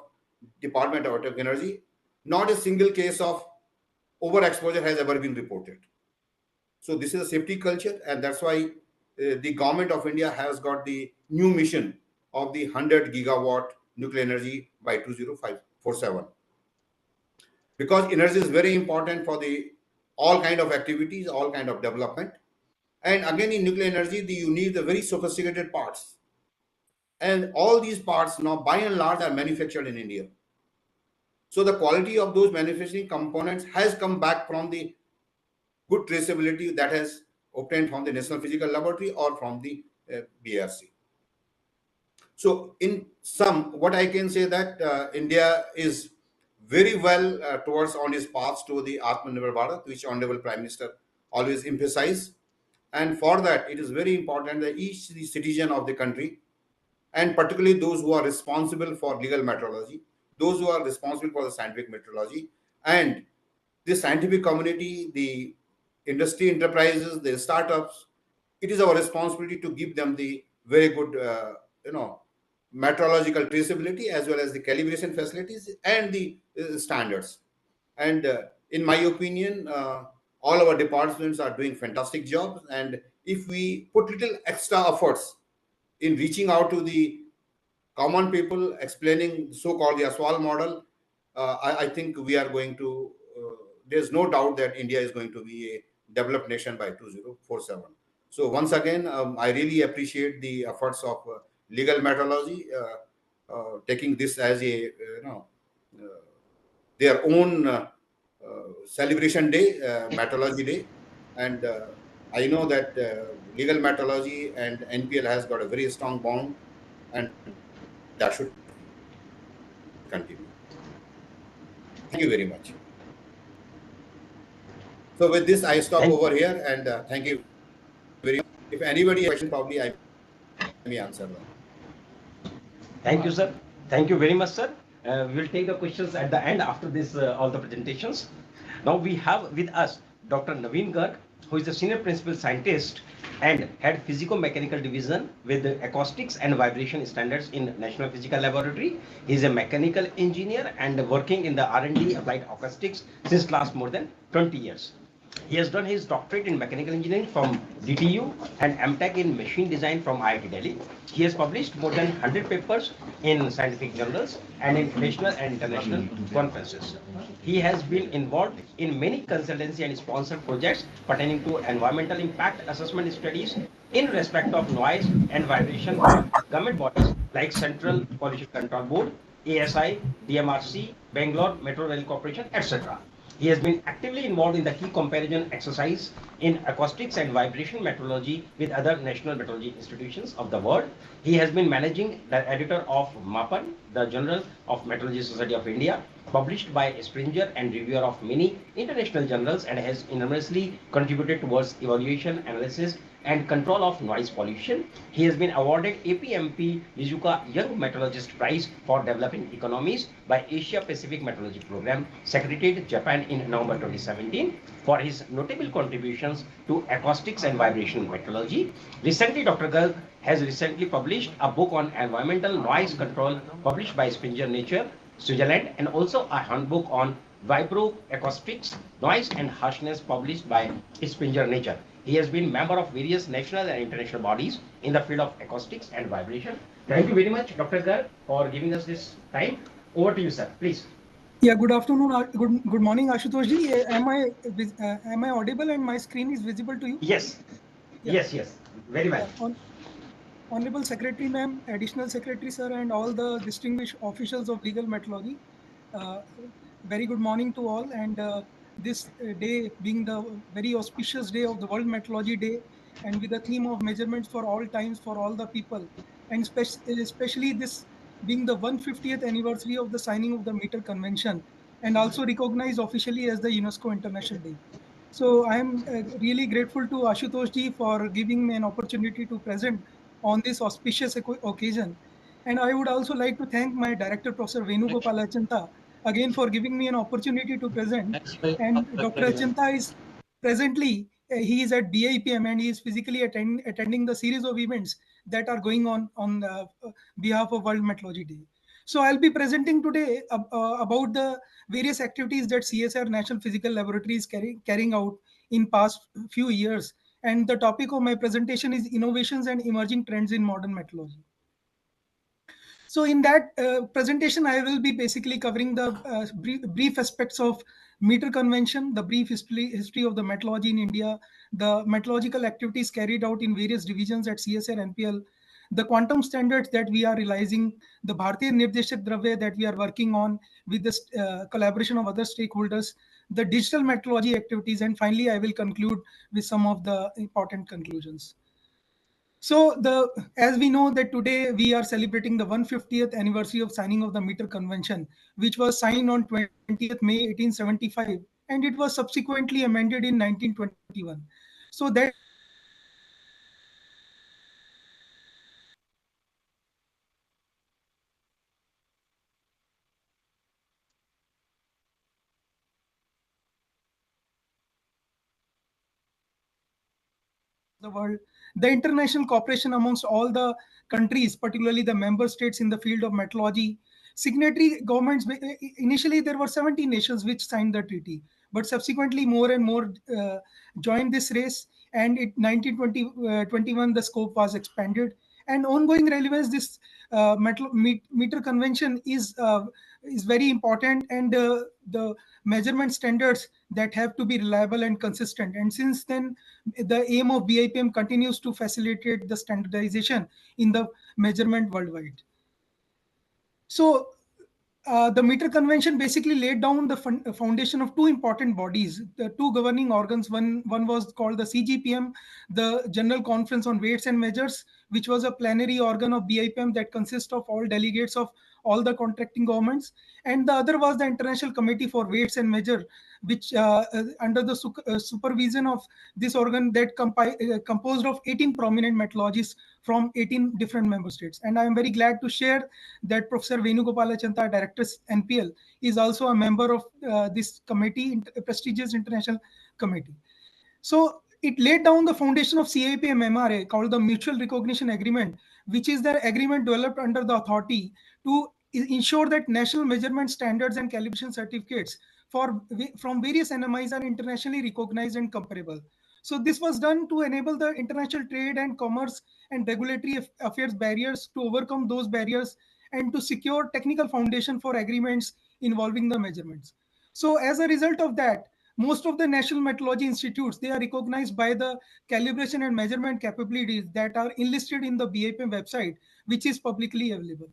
Department of Atomic Energy, not a single case of overexposure has ever been reported. So this is a safety culture, and that's why the government of India has got the new mission of the 100 gigawatt nuclear energy by 2047. Because energy is very important for the all kind of activities, all kind of development. And again, in nuclear energy, you need the very sophisticated parts. And all these parts now, by and large, are manufactured in India. So the quality of those manufacturing components has come back from the good traceability that has obtained from the National Physical Laboratory or from the BRC. So in sum, what I can say that India is very well towards on its path to the Atmanirbhar Bharat, which Honorable Prime Minister always emphasize. And for that, it is very important that each citizen of the country, and particularly those who are responsible for legal metrology, those who are responsible for the scientific metrology, and the scientific community, the industry enterprises, the startups, it is our responsibility to give them the very good, metrological traceability as well as the calibration facilities and the standards. And in my opinion, all our departments are doing fantastic jobs. And if we put little extra efforts in reaching out to the common people, explaining so-called the ASWAL model, I think we are going to, there's no doubt that India is going to be a developed nation by 2047. So once again, I really appreciate the efforts of legal metrology, taking this as a, uh, their own celebration day, metrology day. And I know that legal metrology and NPL has got a very strong bond, and that should continue. Thank you very much. So with this, I stop over here, and thank you very much. If anybody has a question, probably I may answer them. Thank you, sir. Thank you very much, sir. We will take the questions at the end after this, all the presentations. Now we have with us Dr. Naveen Garg, who is the Senior Principal Scientist and Head Physico-Mechanical Division with the Acoustics and Vibration Standards in National Physical Laboratory. He is a mechanical engineer and working in the R&D applied acoustics since last more than 20 years. He has done his doctorate in mechanical engineering from DTU and MTech in machine design from IIT Delhi. He has published more than 100 papers in scientific journals and in national and international conferences. He has been involved in many consultancy and sponsored projects pertaining to environmental impact assessment studies in respect of noise and vibration for government bodies like Central Pollution Control Board, ASI, DMRC, Bangalore Metro Rail Corporation, etc. He has been actively involved in the key comparison exercise in acoustics and vibration metrology with other national metrology institutions of the world. He has been managing the editor of MAPAN, the Journal of Metrology Society of India, published by Springer and reviewer of many international journals, and has enormously contributed towards evaluation, analysis, and control of noise pollution. He has been awarded APMP Rizuka Young Meteorologist Prize for Developing Economies by Asia Pacific Meteorology Program, Secretariat, Japan in November 2017, for his notable contributions to acoustics and vibration meteorology. Recently, Dr. Garg has recently published a book on environmental noise control published by Springer Nature, Switzerland, and also a handbook on vibroacoustics, noise and harshness published by Springer Nature. He has been member of various national and international bodies in the field of acoustics and vibration. Thank you very much, Dr. Garg, for giving us this time. Over to you, sir, please. Yeah, good afternoon, good morning, Ashutosh ji. Am I audible and my screen is visible to you? Yes. Yeah. Yes, very well. Honorable Secretary Ma'am, Additional Secretary Sir, and all the distinguished officials of legal metrology. Very good morning to all. And this day being the very auspicious day of the World Metrology Day, and with the theme of measurements for all times, for all the people, and especially this being the 150th anniversary of the signing of the Meter Convention, and also recognized officially as the UNESCO International Day. So I am really grateful to Ashutosh ji for giving me an opportunity to present on this auspicious occasion. And I would also like to thank my director, Professor Venugopal Achanta, again for giving me an opportunity to present. And Dr. Achanta is presently, he is at BIPM and he is physically attending the series of events that are going on behalf of World Metrology Day. So I'll be presenting today about the various activities that CSR National Physical Laboratory is carrying out in past few years. And the topic of my presentation is innovations and emerging trends in modern metrology. So in that presentation, I will be basically covering the brief aspects of meter convention, the brief history of the metrology in India, the metrological activities carried out in various divisions at CSR NPL, the quantum standards that we are realizing, the Bharatiya Nirdeshak Dravya that we are working on with the collaboration of other stakeholders, the digital metrology activities, and finally, I will conclude with some of the important conclusions. So as we know that today we are celebrating the 150th anniversary of signing of the Meter Convention, which was signed on 20th May 1875, and it was subsequently amended in 1921. So that the world, the international cooperation amongst all the countries, particularly the member states in the field of metrology. Signatory governments, initially there were 17 nations which signed the treaty, but subsequently more and more joined this race. And in 1921, the scope was expanded. And ongoing relevance, this meter convention is very important, and the measurement standards that have to be reliable and consistent. And since then, the aim of BIPM continues to facilitate the standardization in the measurement worldwide. So the meter convention basically laid down the foundation of two important bodies, the two governing organs. One was called the CGPM, the General Conference on Weights and Measures, which was a plenary organ of BIPM that consists of all delegates of all the contracting governments. And the other was the International Committee for Weights and Measure, which under the supervision of this organ that composed of 18 prominent metrologists from 18 different member states. And I am very glad to share that Professor Venugopala Chanta, Director NPL, is also a member of this committee, prestigious international committee. So it laid down the foundation of CIPM MRA, called the Mutual Recognition Agreement, which is the agreement developed under the authority to ensure that national measurement standards and calibration certificates from various NMIs are internationally recognized and comparable. So this was done to enable the international trade and commerce and regulatory affairs barriers, to overcome those barriers and to secure technical foundation for agreements involving the measurements. So as a result of that, most of the national metrology institutes, they are recognized by the calibration and measurement capabilities that are enlisted in the BIPM website, which is publicly available.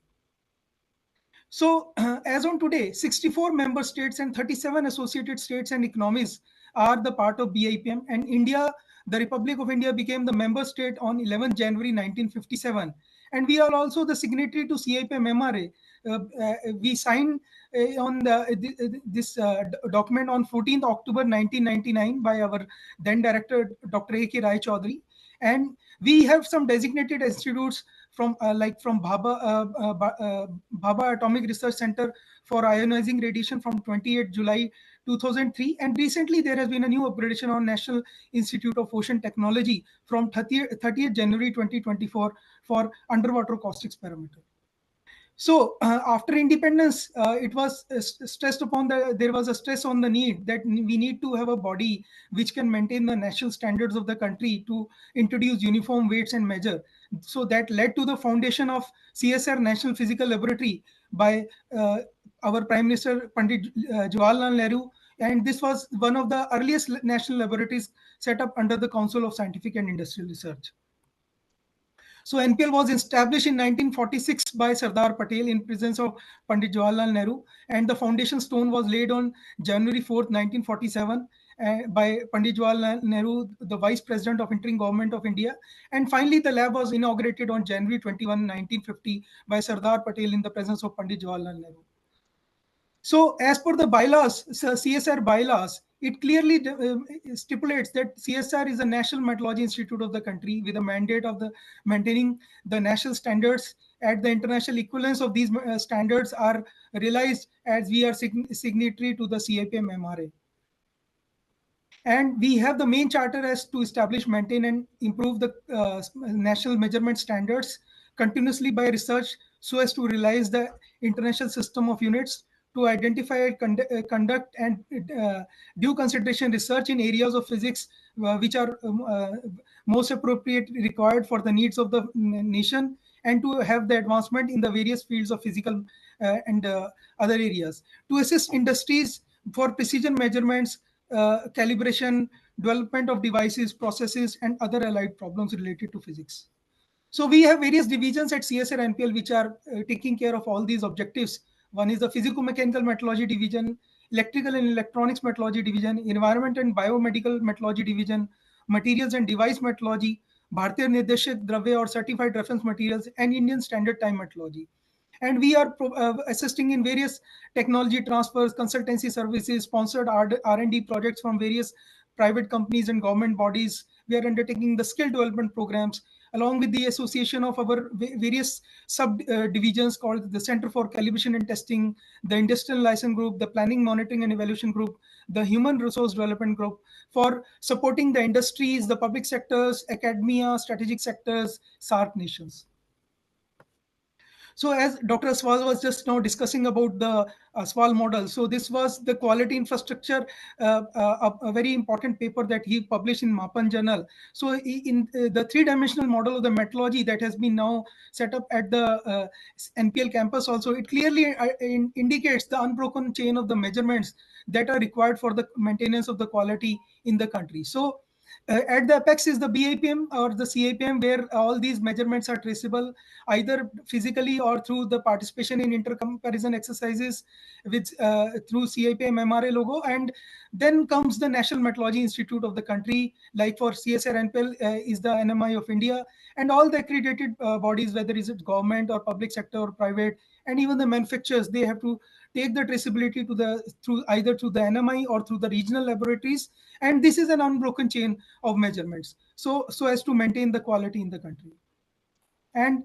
So as on today, 64 member states and 37 associated states and economies are the part of BIPM, and India, the Republic of India, became the member state on 11 January 1957. And we are also the signatory to CIPM MRA. We signed on this document on 14th October 1999 by our then director, Dr. A.K. Rai Chaudhary. And we have some designated institutes from Bhabha Atomic Research Center for Ionizing Radiation from 28 July 2003. And recently there has been a new upgradation on National Institute of Ocean Technology from 30th January 2024 for underwater acoustics parameter. So after independence, it was stressed upon there was a stress on the need that we need to have a body which can maintain the national standards of the country to introduce uniform weights and measure. So that led to the foundation of CSR, National Physical Laboratory, by our Prime Minister Pandit Jawaharlal Nehru. And this was one of the earliest national laboratories set up under the Council of Scientific and Industrial Research. So NPL was established in 1946 by Sardar Patel in presence of Pandit Jawaharlal Nehru, and the foundation stone was laid on January 4th, 1947 by Pandit Jawaharlal Nehru, the Vice President of Interim Government of India. And finally, the lab was inaugurated on January 21, 1950 by Sardar Patel in the presence of Pandit Jawaharlal Nehru. So as per the bylaws, CSR bylaws, it clearly stipulates that CSR is a national metrology institute of the country with a mandate of the maintaining the national standards. At the international equivalence of these standards are realized as we are signatory to the CIPM MRA. And we have the main charter as to establish, maintain, and improve the national measurement standards continuously by research, so as to realize the international system of units, to identify, conduct, and due consideration research in areas of physics which are most appropriate required for the needs of the nation, and to have the advancement in the various fields of physical and other areas, to assist industries for precision measurements, calibration, development of devices, processes, and other allied problems related to physics. So we have various divisions at CSR NPL which are taking care of all these objectives. One is the Physico-Mechanical Metrology Division, Electrical and Electronics Metrology Division, Environment and Biomedical Metrology Division, Materials and Device Metrology, Bharatiya Nirdeshak Dravya or Certified Reference Materials, and Indian Standard Time Metrology. And we are assisting in various technology transfers, consultancy services, sponsored R&D projects from various private companies and government bodies. We are undertaking the skill development programs along with the association of our various subdivisions called the Center for Calibration and Testing, the Industrial License Group, the Planning, Monitoring and Evaluation Group, the Human Resource Development Group, for supporting the industries, the public sectors, academia, strategic sectors, SARC nations. So as Dr. Aswal was just now discussing about the Aswal model, so this was the quality infrastructure, a very important paper that he published in Mapan Journal. So in the three-dimensional model of the metrology that has been now set up at the NPL campus also, it clearly indicates the unbroken chain of the measurements that are required for the maintenance of the quality in the country. So at the apex is the BIPM or the CIPM, where all these measurements are traceable either physically or through the participation in intercomparison exercises with through CIPM MRA logo. And then comes the National Metrology Institute of the country, like for CSR NPL is the NMI of India, and all the accredited bodies, whether is it government or public sector or private, and even the manufacturers, they have to take the traceability to the through either through the NMI or through the regional laboratories. And this is an unbroken chain of measurements, so as to maintain the quality in the country. And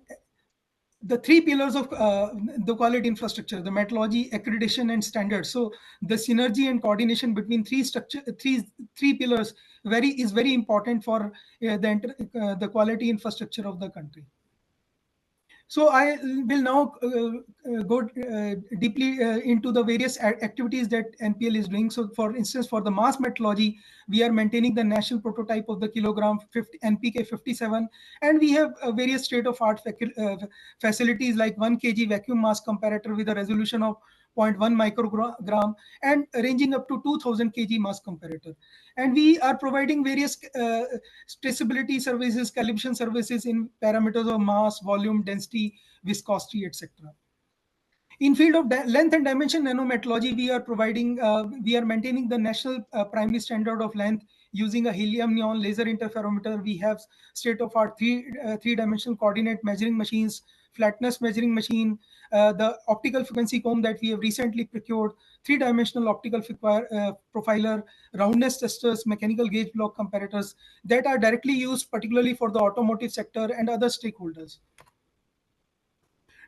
the three pillars of the quality infrastructure, the metrology, accreditation, and standards. So the synergy and coordination between three pillars is very important for the quality infrastructure of the country. So I will now go deeply into the various activities that NPL is doing. So for instance, for the mass metrology, we are maintaining the national prototype of the kilogram NPK 57. And we have various state-of-art facilities like 1 kg vacuum mass comparator with a resolution of 0.1 microgram and ranging up to 2000 kg mass comparator. And we are providing various traceability services, calibration services in parameters of mass, volume, density, viscosity, etc. In field of length and dimension nanometrology, we are maintaining the national primary standard of length using a helium neon laser interferometer. We have state-of-art three-dimensional coordinate measuring machines, flatness measuring machine, the optical frequency comb that we have recently procured, three-dimensional optical profiler, roundness testers, mechanical gauge block comparators that are directly used particularly for the automotive sector and other stakeholders.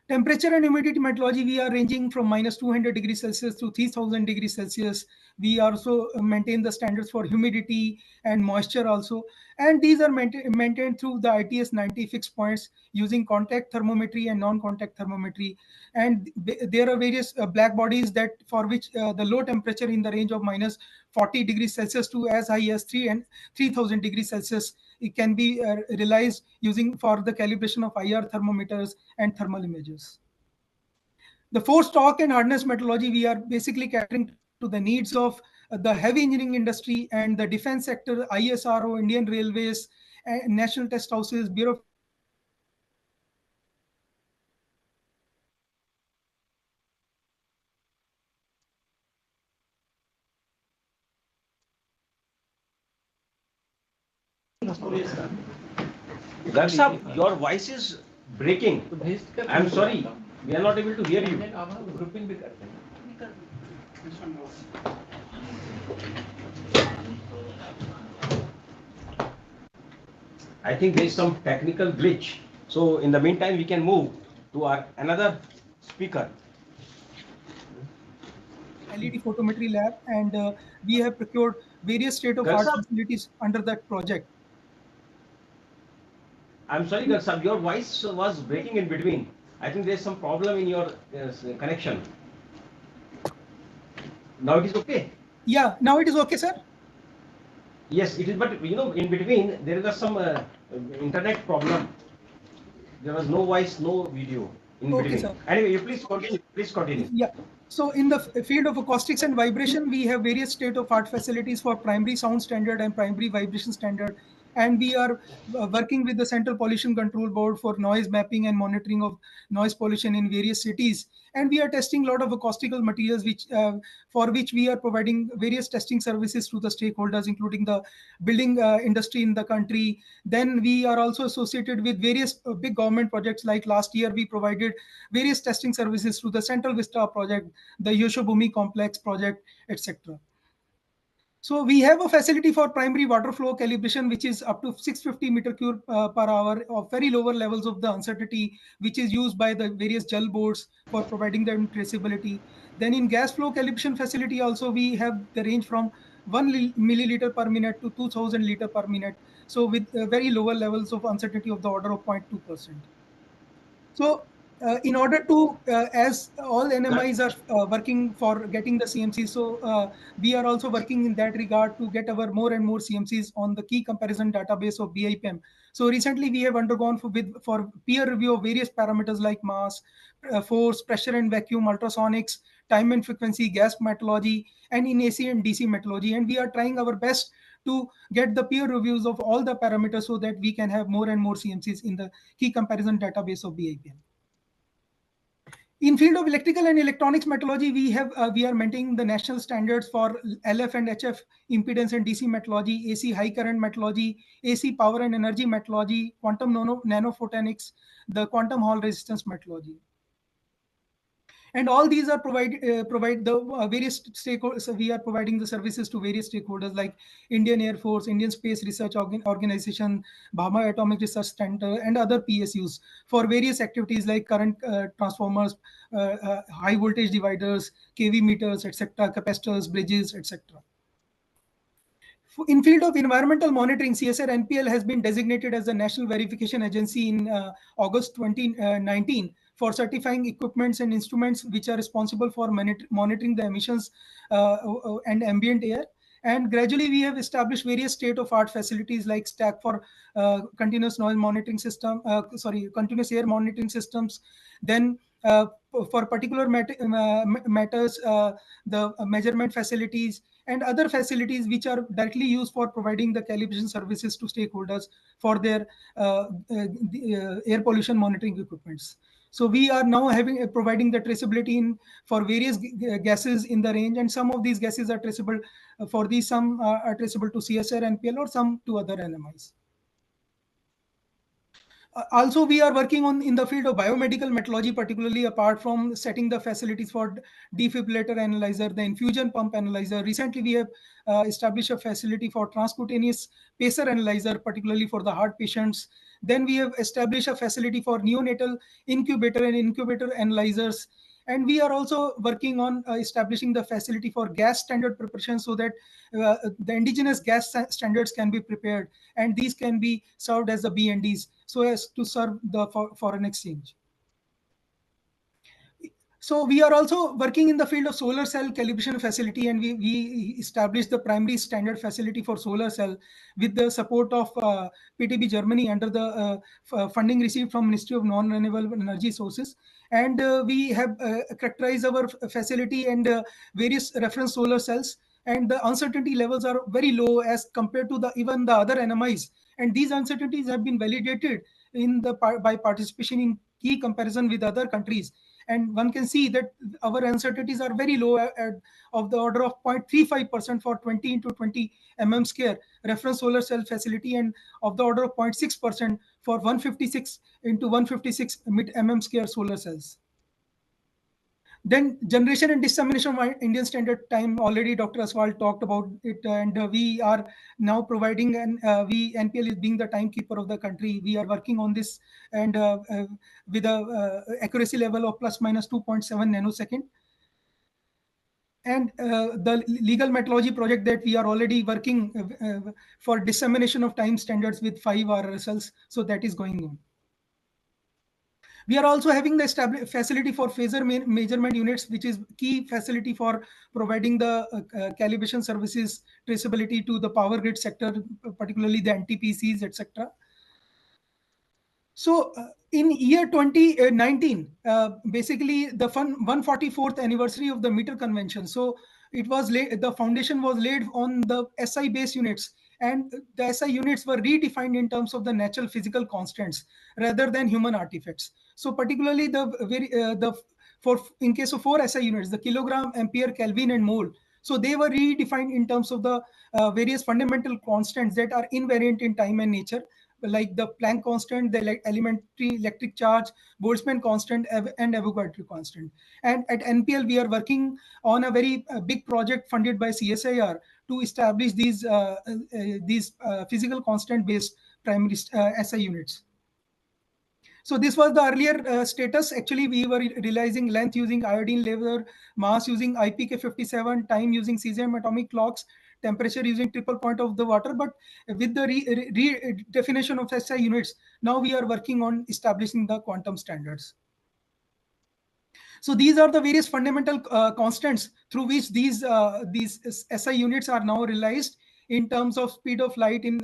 Temperature and humidity metrology, we are ranging from -200 degrees Celsius to 3000 degrees Celsius. We also maintain the standards for humidity and moisture also. And these are maintained through the ITS 90 fixed points using contact thermometry and non-contact thermometry. And there are various black bodies that for which the low temperature in the range of -40 degrees Celsius to as high as 3000 degrees Celsius, it can be realized using for the calibration of IR thermometers and thermal images. The force, torque, and hardness metrology, we are basically catering to the needs of the heavy engineering industry and the defense sector, ISRO, Indian Railways, national test houses, Bureau. Garg Sahab, your voice is breaking. I'm sorry, we are not able to hear you. Grouping भी करते हैं. I think there is some technical glitch. So in the meantime, we can move to our another speaker. LED photometry lab, and we have procured various state-of-art facilities under that project. I'm sorry, Garg Sahab, your voice was breaking in between. I think there's some problem in your connection. Now it is okay? Yeah, now it is okay, sir? Yes, it is, but you know, in between, there was some internet problem. There was no voice, no video in Okay, between. sir. Anyway, you please continue. Please continue. Yeah. So in the field of acoustics and vibration, we have various state-of-art facilities for primary sound standard and primary vibration standard. And we are working with the Central Pollution Control Board for noise mapping and monitoring of noise pollution in various cities. And we are testing a lot of acoustical materials, for which we are providing various testing services to the stakeholders, including the building industry in the country. Then we are also associated with various big government projects. Like last year, we provided various testing services to the Central Vista project, the Yoshobumi Complex project, etc. So we have a facility for primary water flow calibration, which is up to 650 meter cube per hour of very lower levels of the uncertainty, which is used by the various gel boards for providing them traceability. Then in gas flow calibration facility also, we have the range from 1 milliliter per minute to 2000 liter per minute. So with very lower levels of uncertainty of the order of 0.2%. So, in order to, as all NMIs are working for getting the CMCs, so we are also working in that regard to get our more and more CMCs on the key comparison database of BIPM. So recently we have undergone for peer review of various parameters like mass, force, pressure and vacuum, ultrasonics, time and frequency, gas metrology, and in AC and DC metrology. And we are trying our best to get the peer reviews of all the parameters so that we can have more and more CMCs in the key comparison database of BIPM. In field of electrical and electronics metrology, we are maintaining the national standards for LF and HF impedance and DC metrology, AC high current metrology, AC power and energy metrology, quantum nanophotonics, the quantum Hall resistance metrology. And all these are provide the various stakeholders. So we are providing the services to various stakeholders like Indian Air Force, Indian Space Research Organization, Bhama Atomic Research Center, and other PSUs for various activities like current transformers, high voltage dividers, KV meters, etc., capacitors, bridges, etc. In field of environmental monitoring, CSR NPL has been designated as the National Verification Agency in August 2019 for certifying equipments and instruments which are responsible for monitoring the emissions and ambient air. And gradually we have established various state-of-art facilities like stack for continuous noise monitoring system, continuous air monitoring systems. Then for particular matters, the measurement facilities and other facilities which are directly used for providing the calibration services to stakeholders for their air pollution monitoring equipments. So we are now providing the traceability for various gases in the range, and some of these gases are traceable. For these, some are traceable to CSR NPL or some to other NMIs. Also, we are working on in the field of biomedical metrology, particularly apart from setting the facilities for defibrillator analyzer, the infusion pump analyzer. Recently, we have established a facility for transcutaneous pacer analyzer, particularly for the heart patients. Then we have established a facility for neonatal incubator and incubator analyzers. And we are also working on establishing the facility for gas standard preparation so that the indigenous gas standards can be prepared, and these can be served as the BNDs so as to serve the foreign exchange. So we are also working in the field of solar cell calibration facility, and we established the primary standard facility for solar cell with the support of PTB Germany under the funding received from Ministry of Non-Renewable Energy Sources. And we have characterized our facility and various reference solar cells, and the uncertainty levels are very low as compared to even the other NMIs. And these uncertainties have been validated by participation in key comparison with other countries. And one can see that our uncertainties are very low of the order of 0.35% for 20 into 20 mm square reference solar cell facility, and of the order of 0.6% for 156 into 156 mm square solar cells. Then generation and dissemination of Indian Standard Time, already Dr. Aswal talked about it, and we are now providing, and NPL is being the timekeeper of the country. We are working on this, and with a accuracy level of plus minus 2.7 nanosecond. And the legal metrology project that we are already working for dissemination of time standards with 5 RSLs, so that is going on. We are also having the established facility for phasor measurement units, which is key facility for providing the calibration services, traceability to the power grid sector, particularly the NTPCs, etc. So in year 2019, basically the 144th anniversary of the meter convention. So it was the foundation was laid on the SI base units, and the SI units were redefined in terms of the natural physical constants rather than human artifacts. So particularly in case of 4 SI units, the kilogram, ampere, Kelvin, and mole. So they were redefined in terms of the various fundamental constants that are invariant in time and nature, like the Planck constant, the elementary electric charge, Boltzmann constant, and Avogadro constant. And at NPL, we are working on a very big project funded by CSIR to establish these physical constant based primary SI units. So this was the earlier status. Actually, we were realizing length using iodine laser, mass using IPK57, time using cesium atomic clocks, temperature using triple point of the water. But with the redefinition of SI units, now we are working on establishing the quantum standards. So these are the various fundamental constants through which these SI units are now realized in terms of speed of light in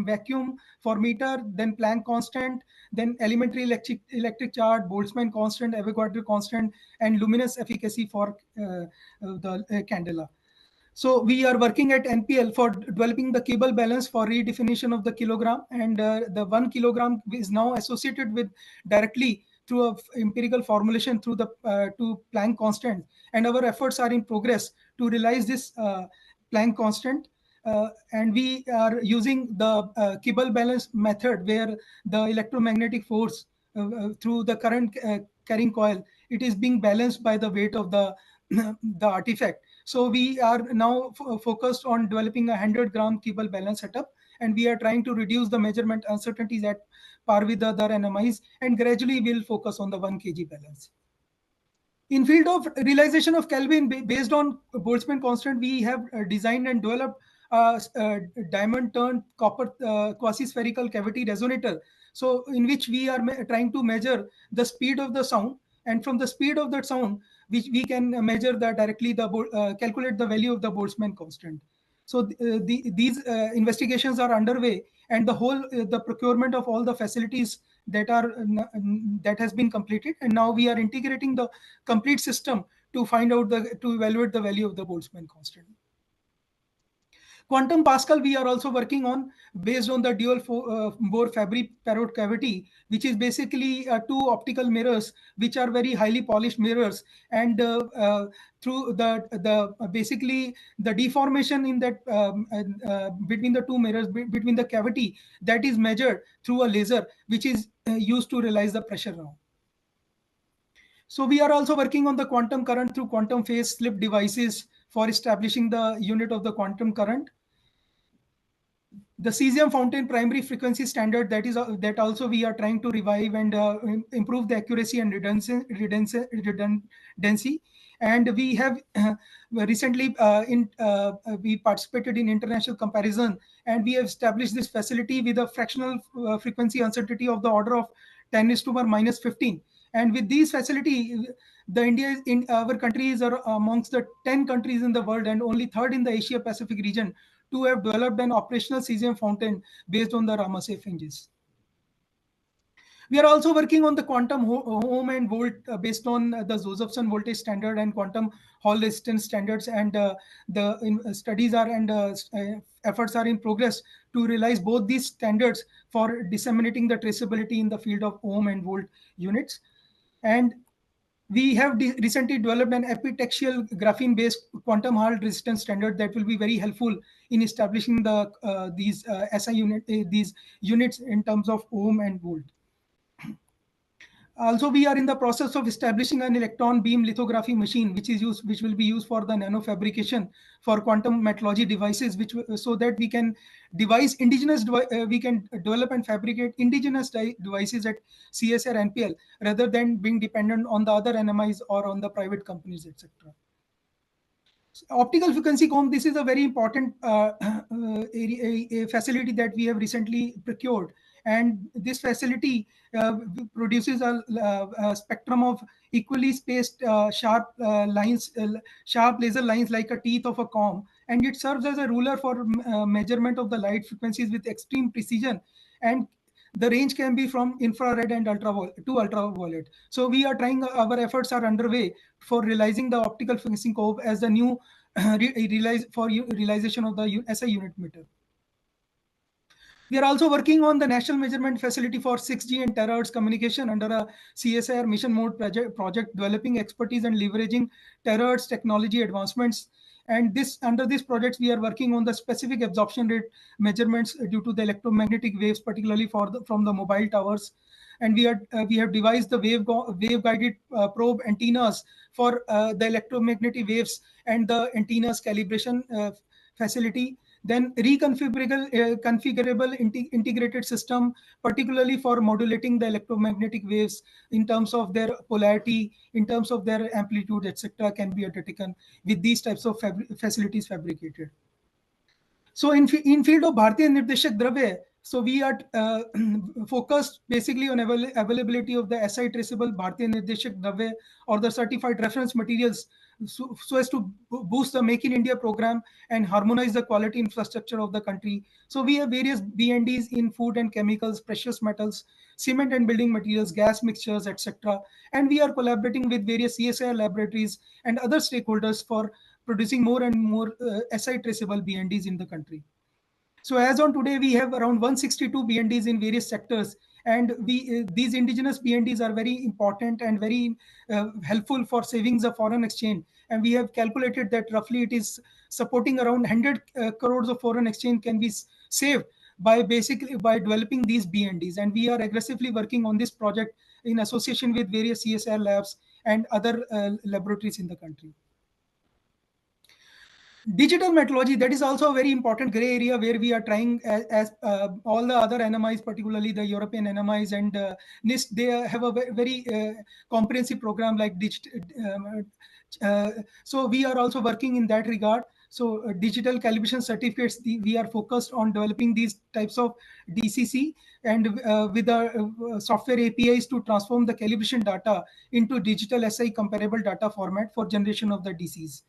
vacuum for meter, then Planck constant, then elementary electric charge, Boltzmann constant, Avogadro constant, and luminous efficacy for the candela. So we are working at NPL for developing the cable balance for redefinition of the kilogram, and the 1 kilogram is now associated with directly through a empirical formulation through the to Planck constant, and our efforts are in progress to realize this Planck constant. And we are using the Kibble balance method, where the electromagnetic force through the current carrying coil, it is being balanced by the weight of the the artifact. So we are now focused on developing a 100-gram Kibble balance setup, and we are trying to reduce the measurement uncertainties at par with the other NMIs, and gradually we'll focus on the 1 kg balance. In field of realization of Kelvin based on Boltzmann constant, we have designed and developed a diamond turned copper quasi-spherical cavity resonator. So in which we are trying to measure the speed of the sound, and from the speed of that sound, which we can measure directly calculate the value of the Boltzmann constant. So these investigations are underway, and the whole the procurement of all the facilities that has been completed, and now we are integrating the complete system to find out to evaluate the value of the Boltzmann constant. Quantum Pascal we are also working on based on the dual bore Fabry Perot cavity, which is basically two optical mirrors which are very highly polished mirrors, and through the basically the deformation in that between the two mirrors, between the cavity, that is measured through a laser which is used to realize the pressure now. So we are also working on the quantum current through quantum phase slip devices for establishing the unit of the quantum current. The cesium fountain primary frequency standard, that also we are trying to revive and improve the accuracy and redundancy. And we have recently we participated in international comparison, and we have established this facility with a fractional frequency uncertainty of the order of 10⁻⁻15. And with these facility, our countries are amongst the 10 countries in the world and only third in the Asia Pacific region to have developed an operational cesium fountain based on the Ramaswamy fringes. We are also working on the quantum ohm and volt based on the Josephson voltage standard and quantum Hall resistance standards, and the studies are and efforts are in progress to realize both these standards for disseminating the traceability in the field of ohm and volt units. And we have recently developed an epitaxial graphene-based quantum Hall resistance standard that will be very helpful in establishing these these units in terms of ohm and volt. Also, we are in the process of establishing an electron beam lithography machine, which will be used for the nanofabrication for quantum metrology devices, so that we can we can develop and fabricate indigenous devices at CSR NPL rather than being dependent on the other NMIs or on the private companies, etc. Optical frequency comb, this is a very important a facility that we have recently procured, and this facility produces a spectrum of equally spaced sharp laser lines like a teeth of a comb, and it serves as a ruler for measurement of the light frequencies with extreme precision, and the range can be from infrared and ultraviolet. So we are trying, our efforts are underway for realizing the optical frequency comb as the new realization of the SI unit meter. We are also working on the National Measurement Facility for 6G and terahertz communication under a CSIR mission mode project developing expertise and leveraging terahertz technology advancements. And under this project, we are working on the specific absorption rate measurements due to the electromagnetic waves, particularly from the mobile towers. And we have devised the wave guided probe antennas for the electromagnetic waves and the antennas calibration facility. Then configurable integrated system, particularly for modulating the electromagnetic waves in terms of their polarity, in terms of their amplitude, etc., can be undertaken with these types of facilities fabricated. So in field of Bharatiya Nirdeshak Dravya, so we are focused basically on availability of the SI traceable Bharatiya Nirdeshak Dravya or the certified reference materials, so as to boost the Make in India program and harmonize the quality infrastructure of the country. So we have various BNDs in food and chemicals, precious metals, cement and building materials, gas mixtures, etc. And we are collaborating with various CSIR laboratories and other stakeholders for producing more and more SI traceable BNDs in the country. So as on today, we have around 162 BNDs in various sectors, and these indigenous BNDs are very important and very helpful for savings of foreign exchange. And we have calculated that roughly it is supporting around 100 crores of foreign exchange can be saved by developing these BNDs. And we are aggressively working on this project in association with various CSR labs and other laboratories in the country. Digital metrology, that is also a very important gray area where we are trying, as all the other NMIs, particularly the European NMIs and NIST, they have a very comprehensive program like digital. So we are also working in that regard. So digital calibration certificates, we are focused on developing these types of DCC and with the software APIs to transform the calibration data into digital SI comparable data format for generation of the DCs.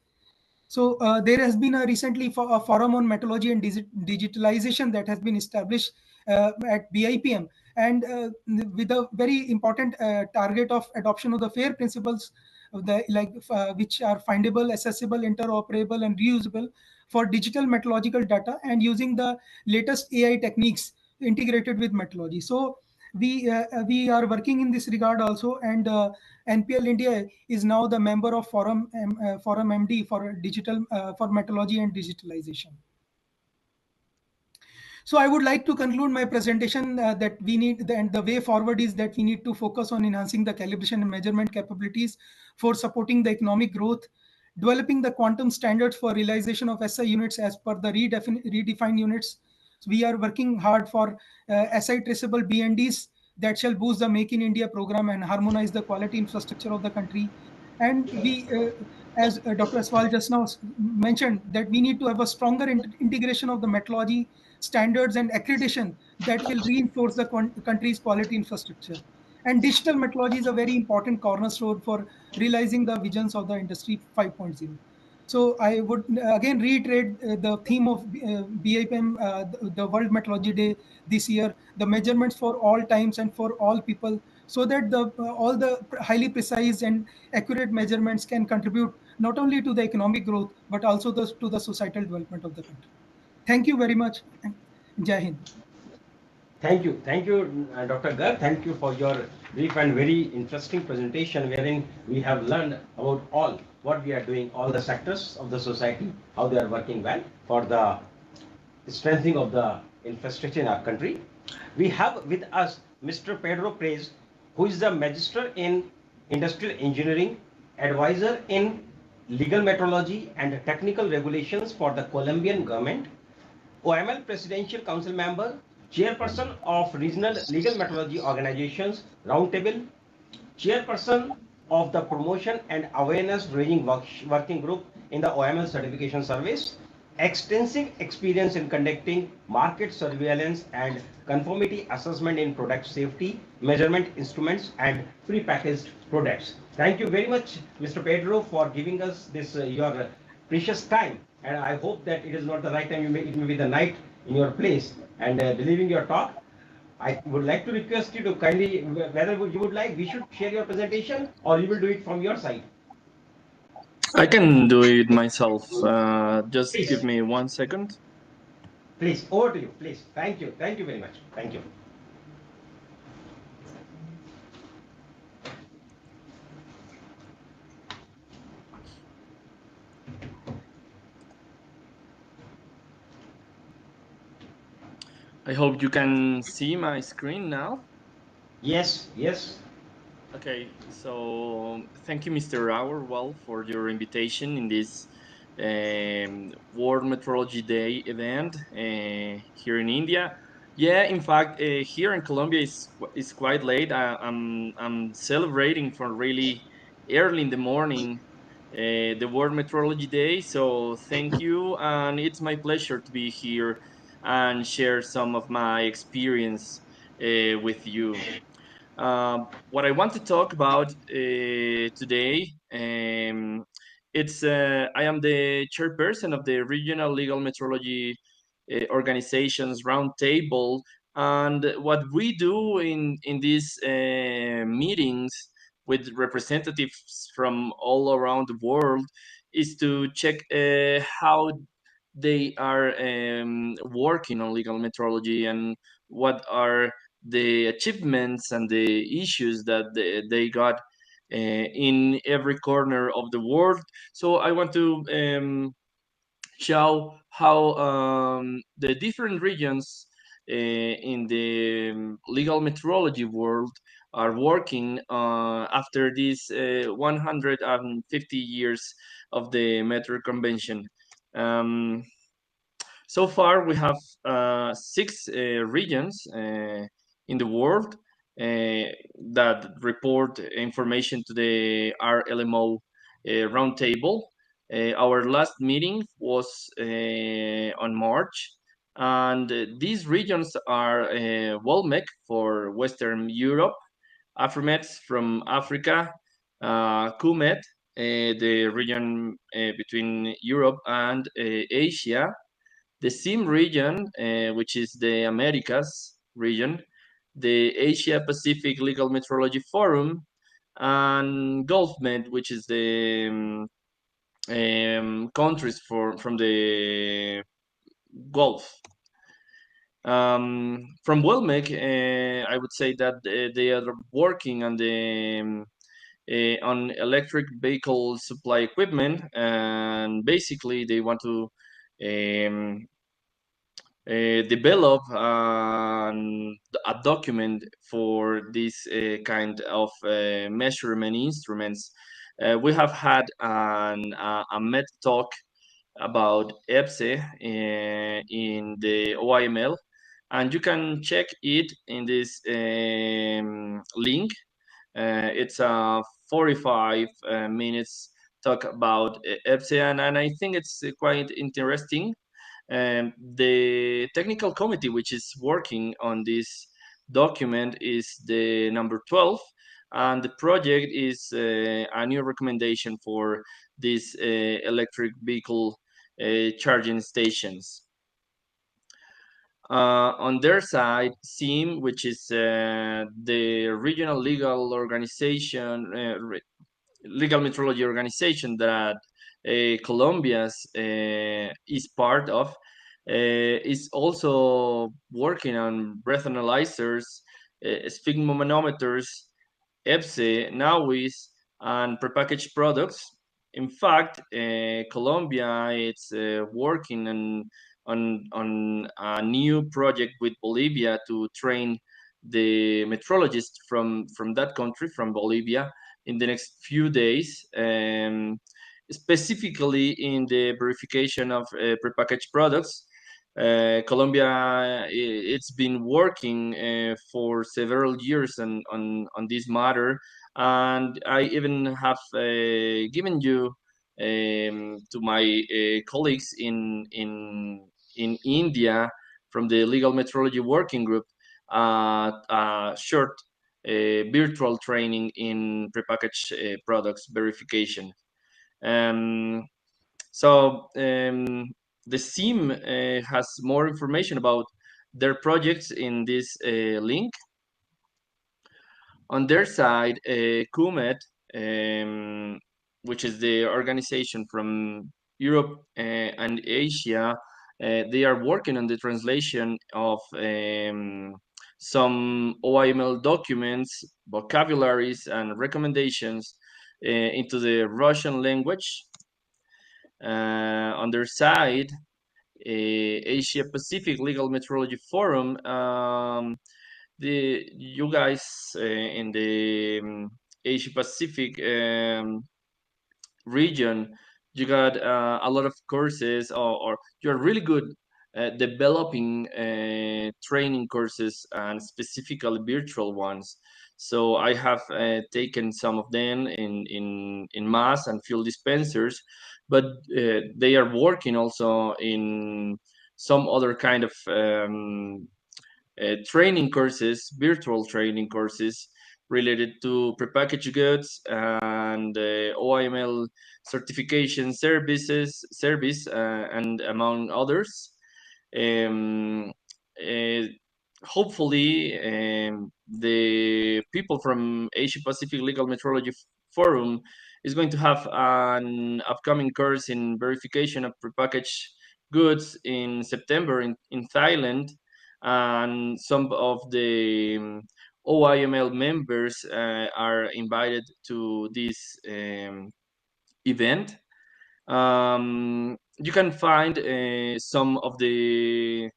So there has been recently a forum on metrology and digitalization that has been established at BIPM, and with a very important target of adoption of the FAIR principles, of the which are findable, accessible, interoperable, and reusable for digital metrological data, and using the latest AI techniques integrated with metrology. So we are working in this regard also, and NPL India is now the member of Forum MD for digital for metrology and digitalization. So I would like to conclude my presentation that we need, and the way forward is that we need to focus on enhancing the calibration and measurement capabilities for supporting the economic growth, developing the quantum standards for realization of SI units as per the redefined units. So we are working hard for SI traceable BNDs that shall boost the Make in India program and harmonize the quality infrastructure of the country. And we, as Dr. Aswal just now mentioned, that we need to have a stronger integration of the metrology standards and accreditation that will reinforce the country's quality infrastructure. And digital metrology is a very important cornerstone for realizing the visions of the Industry 5.0. So I would again reiterate the theme of BIPM, the World Metrology Day this year, the measurements for all times and for all people, so that all the highly precise and accurate measurements can contribute not only to the economic growth, but also to the societal development of the country. Thank you very much. Jai Hind. Thank you, Dr. Gar. Thank you for your brief and very interesting presentation, wherein we have learned about all what we are doing, all the sectors of the society, how they are working well for the strengthening of the infrastructure in our country. We have with us Mr. Pedro Perez, who is the Magister in Industrial Engineering, advisor in legal metrology and technical regulations for the Colombian government, OML Presidential Council member, chairperson of Regional Legal Metrology Organizations Roundtable, chairperson of the Promotion and Awareness Raising Working Group in the OML Certification Service, extensive experience in conducting market surveillance and conformity assessment in product safety, measurement instruments, and prepackaged products. Thank you very much, Mr. Pedro, for giving us this your precious time. And I hope that it is not the right time. It may be the night in your place. And believing your talk, I would like to request you to kindly, whether you would like, we should share your presentation, or you will do it from your side. I can do it myself. Just Please. give me 1 second. Please, over to you, please. Thank you very much. Thank you. I hope you can see my screen now. Yes. Okay, so thank you, Mr. Rauer, for your invitation in this World Metrology Day event here in India. Yeah, in fact, here in Colombia is quite late. I'm celebrating for really early in the morning the World Metrology Day. So thank you, and it's my pleasure to be here and share some of my experience with you. What I want to talk about today, I am the chairperson of the Regional Legal Metrology Organizations Roundtable, and what we do in these meetings with representatives from all around the world is to check how they are working on legal metrology and what are the achievements and the issues that they got in every corner of the world. So I want to show how the different regions in the legal metrology world are working after these 150 years of the Metro Convention. Um, so far, we have six regions in the world that report information to the RLMO roundtable. Our last meeting was on March, and these regions are WOLMEC for Western Europe, AFRIMET from Africa, CUMET, the region between Europe and Asia, the SIM region, which is the Americas region, the Asia Pacific Legal Metrology Forum, and GulfMed, which is the countries from the Gulf. From Wilmec, I would say that they are working on the on electric vehicle supply equipment, and basically they want to um, develop a document for this kind of measurement instruments. We have had a MET talk about EPSE in the OIML, and you can check it in this link. It's a 45 minutes talk about EPSE, and I think it's quite interesting. The technical committee which is working on this document is the number 12, and the project is a new recommendation for these electric vehicle charging stations. On their side, SIM, which is the regional legal organization, legal metrology organization that Colombia's is part of, is also working on breath analyzers, sphygmomanometers, EPSE, NAWIS, and prepackaged products. In fact, Colombia is working on a new project with Bolivia to train the metrologists from that country, from Bolivia, in the next few days, specifically in the verification of prepackaged products. Colombia, it's been working for several years on this matter, and I even have given you to my colleagues in India from the Legal Metrology Working Group a short virtual training in prepackaged products verification. Um, so the SIM has more information about their projects in this link. On their side, CUMET, which is the organization from Europe and Asia, they are working on the translation of some OIML documents, vocabularies, and recommendations into the Russian language. On their side, Asia Pacific Legal Metrology Forum, the you guys in the Asia Pacific region, you got a lot of courses, or you're really good at developing training courses, and specifically virtual ones. So I have taken some of them in mass and fuel dispensers, but they are working also in some other kind of training courses, virtual training courses related to prepackaged goods and OIML certification service, and among others. Um, uh, Hopefully, the people from Asia Pacific Legal Metrology Forum is going to have an upcoming course in verification of prepackaged goods in September in Thailand, and some of the OIML members are invited to this event. You can find some of the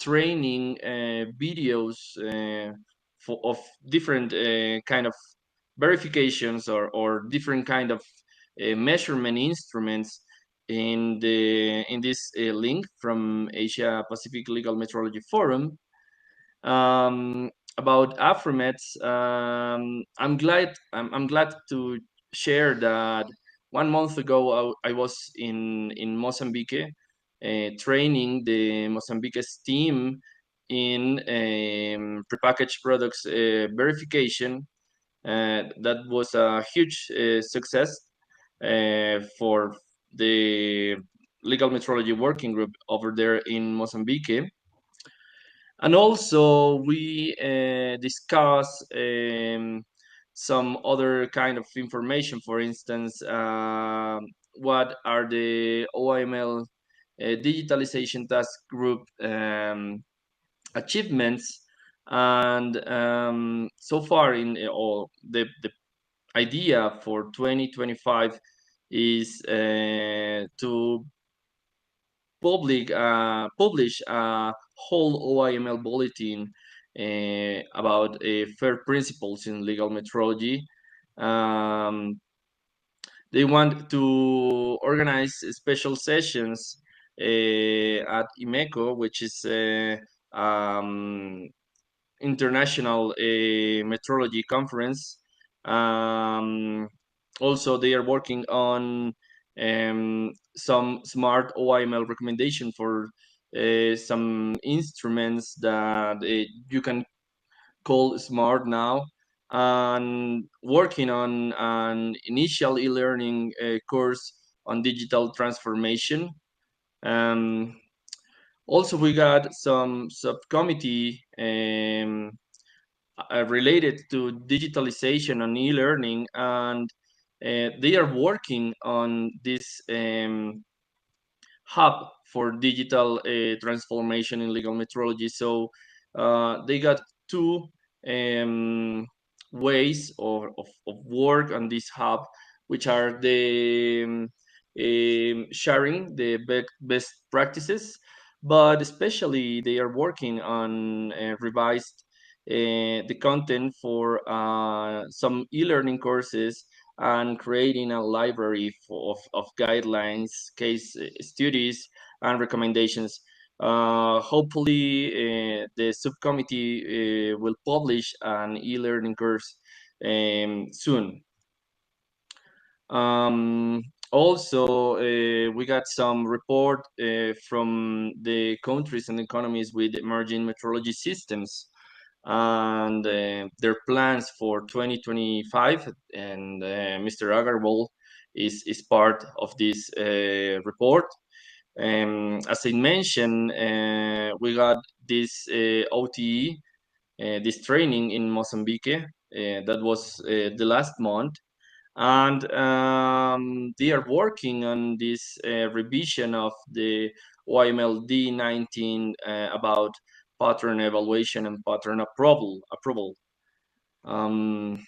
training videos of different kind of verifications, or different kind of measurement instruments in this link from Asia Pacific Legal Metrology Forum. um, about Afromets, I'm glad to share that 1 month ago I was in Mozambique, training the Mozambique's team in prepackaged products verification. That was a huge success for the legal metrology working group over there in Mozambique. And also we discuss some other kind of information. For instance, what are the OIML digitalization task group achievements, and so far in all the idea for 2025 is to publish a whole OIML bulletin about fair principles in legal metrology. Um, they want to organize special sessions at IMECO, which is international metrology conference. Um, Also, they are working on some smart OIML recommendation for some instruments that you can call smart now, and working on an initial e-learning course on digital transformation. Um, Also, we got some subcommittee related to digitalization and e-learning, and they are working on this hub for digital transformation in legal metrology. So they got two um, ways of work on this hub, which are the sharing the best practices, but especially they are working on revised the content for some e-learning courses, and creating a library of guidelines, case studies, and recommendations. Hopefully, the subcommittee will publish an e-learning course soon. Um, Also, we got some report from the countries and economies with emerging metrology systems, and their plans for 2025. And Mr. Agarwal is part of this report. As I mentioned, we got this OTE, this training in Mozambique. That was the last month, and they are working on this revision of the OIML D19 about pattern evaluation and pattern approval. Um,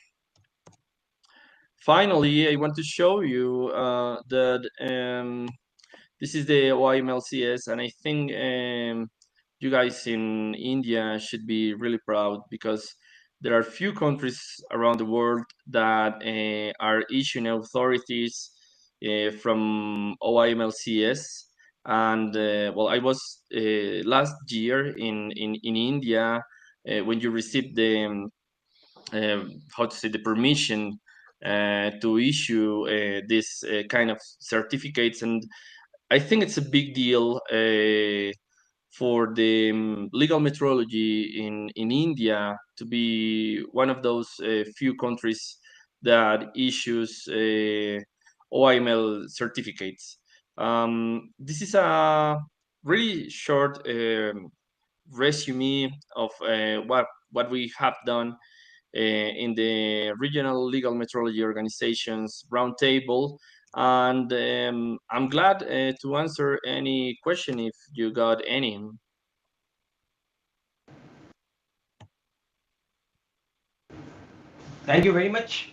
Finally, I want to show you that this is the OIMLCS, and I think you guys in India should be really proud, because there are few countries around the world that are issuing authorities from OIMLCS. And well, I was last year in India when you received the how to say, the permission to issue this kind of certificates. And I think it's a big deal for the legal metrology in India to be one of those few countries that issues OIML certificates. This is a really short resume of what we have done in the regional legal metrology organizations roundtable. And I'm glad to answer any question if you got any. Thank you very much,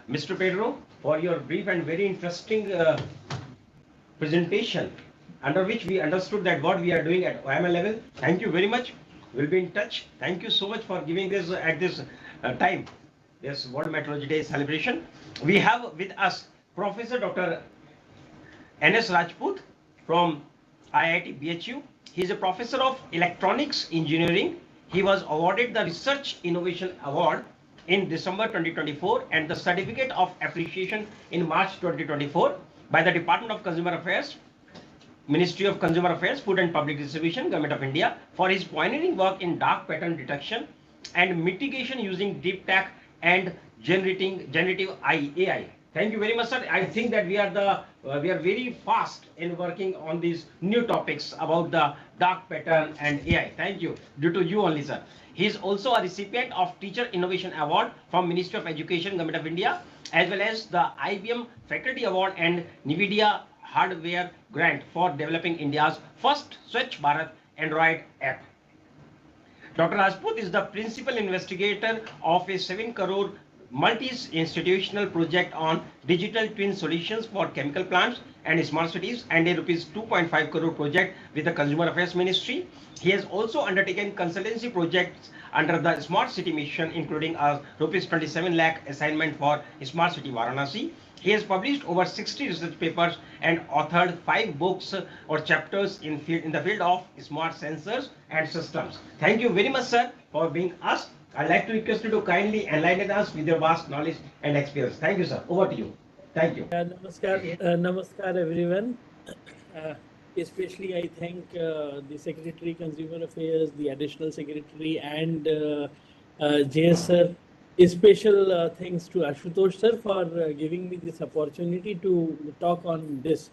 Mr. Pedro, for your brief and very interesting presentation, under which we understood that what we are doing at OML level. Thank you very much. We'll be in touch. Thank you so much for giving this at this time, this World Metrology Day celebration. We have with us Professor Dr. N.S. Rajput from IIT BHU. He is a professor of electronics engineering. He was awarded the Research Innovation Award in December 2024 and the Certificate of Appreciation in March 2024 by the Department of Consumer Affairs, Ministry of Consumer Affairs, Food and Public Distribution, Government of India, for his pioneering work in dark pattern detection and mitigation using deep tech and generative AI. Thank you very much, sir. I think that we are very fast in working on these new topics about the dark pattern and AI. Thank you. Due to you only, sir. He is also a recipient of Teacher Innovation Award from Ministry of Education, Government of India, as well as the IBM Faculty Award and NVIDIA Hardware Grant for developing India's first Swachh Bharat Android app. Dr. Rajput is the principal investigator of a 7 crore multi-institutional project on digital twin solutions for chemical plants and smart cities, and a rupees 2.5 crore project with the Consumer Affairs Ministry. He has also undertaken consultancy projects under the Smart City mission, including a rupees 27 lakh assignment for Smart City Varanasi. He has published over 60 research papers and authored 5 books or chapters in the field of smart sensors and systems. Thank you very much, sir, for being us. I'd like to request you to kindly enlighten us with your vast knowledge and experience. Thank you, sir. Over to you. Thank you. Namaskar, everyone. Especially, I thank the Secretary Consumer Affairs, the Additional Secretary, and JS sir. Special thanks to Ashutosh sir for giving me this opportunity to talk on this.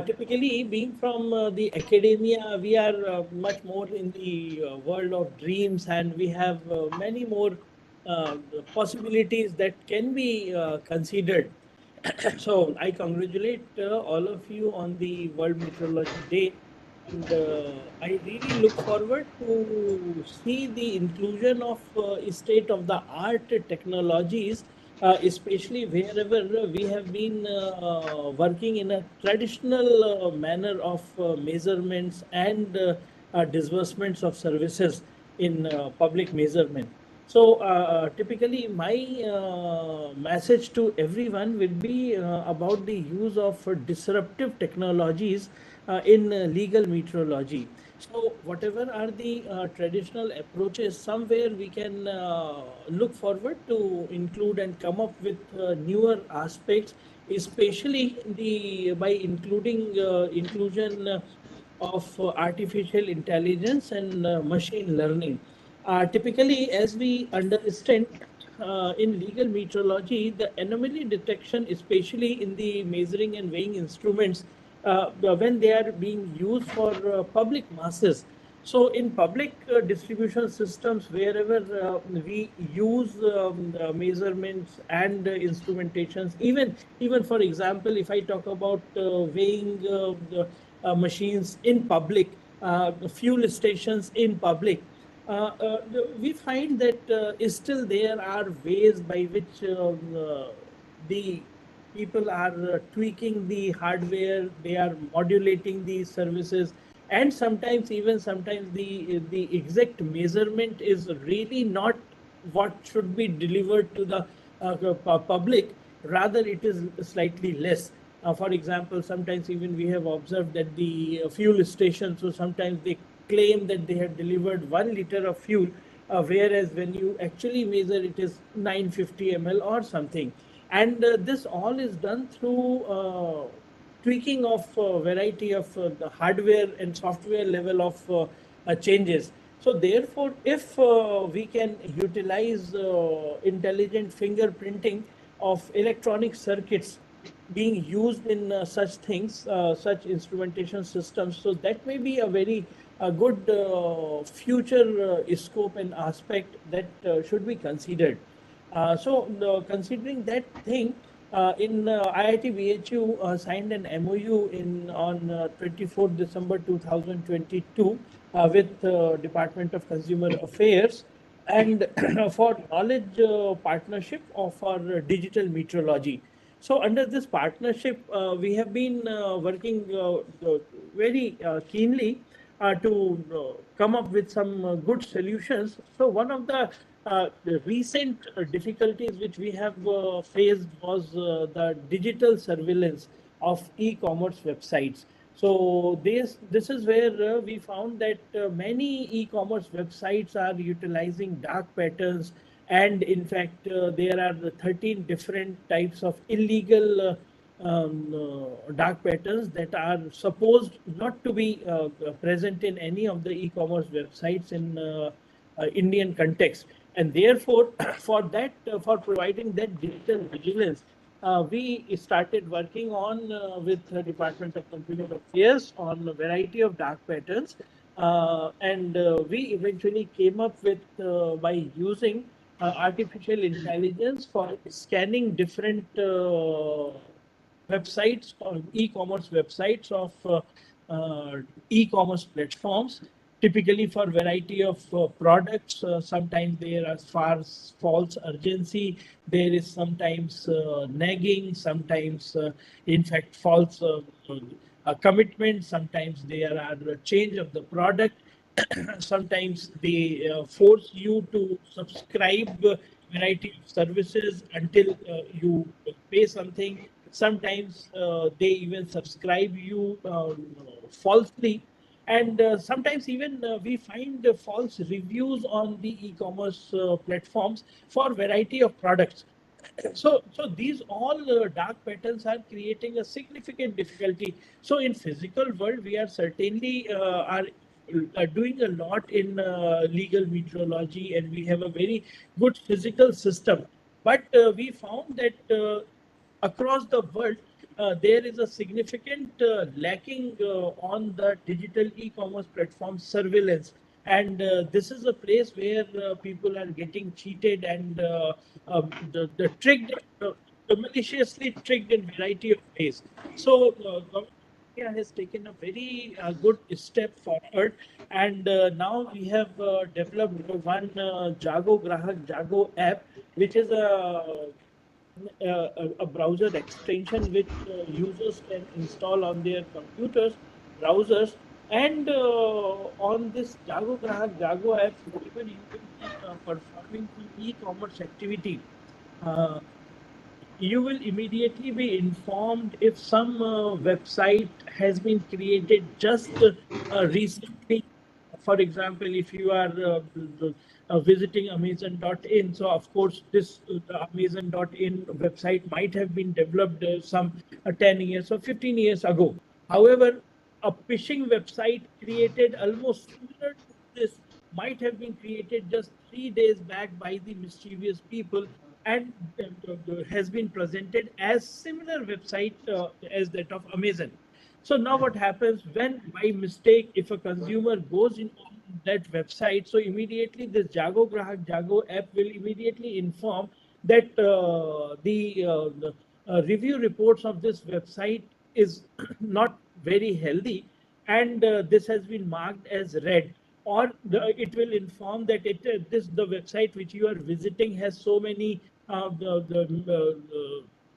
Typically, being from the academia, we are much more in the world of dreams, and we have many more possibilities that can be considered. So I congratulate all of you on the World Meteorology Day, and I really look forward to see the inclusion of state-of-the-art technologies, especially wherever we have been working in a traditional manner of measurements and disbursements of services in public measurement. So typically my message to everyone will be about the use of disruptive technologies in legal metrology. So whatever are the traditional approaches, somewhere we can look forward to include and come up with newer aspects, especially by including inclusion of artificial intelligence and machine learning. Typically, as we understand in legal metrology, the anomaly detection, especially in the measuring and weighing instruments, when they are being used for public masses. So in public distribution systems, wherever we use measurements and instrumentations, even for example, if I talk about weighing machines in public, fuel stations in public, we find that still there are ways by which the people are tweaking the hardware, they are modulating the services, and sometimes the exact measurement is really not what should be delivered to the public. Rather, it is slightly less. For example, sometimes even we have observed that the fuel stations, so sometimes they claim that they have delivered 1 liter of fuel, whereas when you actually measure it is 950 ml or something. And this all is done through tweaking of variety of the hardware and software level of changes. So therefore, if we can utilize intelligent fingerprinting of electronic circuits being used in such things, such instrumentation systems, so that may be a very good future scope and aspect that should be considered. Considering that thing, in IIT BHU signed an MOU on 24th December 2022 with Department of Consumer Affairs and for knowledge partnership of our digital metrology. So under this partnership, we have been working very keenly to come up with some good solutions. So one of the recent difficulties which we have faced was the digital surveillance of e-commerce websites. So this is where we found that many e-commerce websites are utilizing dark patterns, and in fact there are 13 different types of illegal dark patterns that are supposed not to be present in any of the e-commerce websites in Indian context. And therefore, for providing that digital vigilance, we started working on with the Department of Consumer Affairs on a variety of dark patterns, and we eventually came up with by using artificial intelligence for scanning different websites or e-commerce websites of e-commerce platforms, typically for variety of products. Sometimes there are false urgency, there is sometimes nagging, sometimes in fact false commitment, sometimes there are change of the product. Sometimes they force you to subscribe variety of services until you pay something. Sometimes they even subscribe you falsely, and sometimes even we find false reviews on the e-commerce platforms for variety of products. So these all dark patterns are creating a significant difficulty. So in physical world, we are certainly are doing a lot in legal metrology, and we have a very good physical system. But we found that across the world, there is a significant lacking on the digital e-commerce platform surveillance. And this is a place where people are getting cheated and the tricked, maliciously tricked in variety of ways. So government of India has taken a very good step forward, and now we have developed one Jago Grahak Jago app, which is a browser extension which users can install on their computers, browsers, and on this Jago Grahak Jago app, whenever you will be performing some e-commerce activity, uh, you will immediately be informed if some website has been created just recently. For example, if you are visiting Amazon.in, so of course this Amazon.in website might have been developed some 10 years or 15 years ago. However, a phishing website created almost similar to this might have been created just 3 days back by the mischievous people, and has been presented as similar website as that of Amazon. So now what happens when by mistake, if a consumer goes in on that website, so immediately this Jago Grahak Jago app will immediately inform that the review reports of this website is not very healthy, and this has been marked as red, or it will inform that the website which you are visiting has so many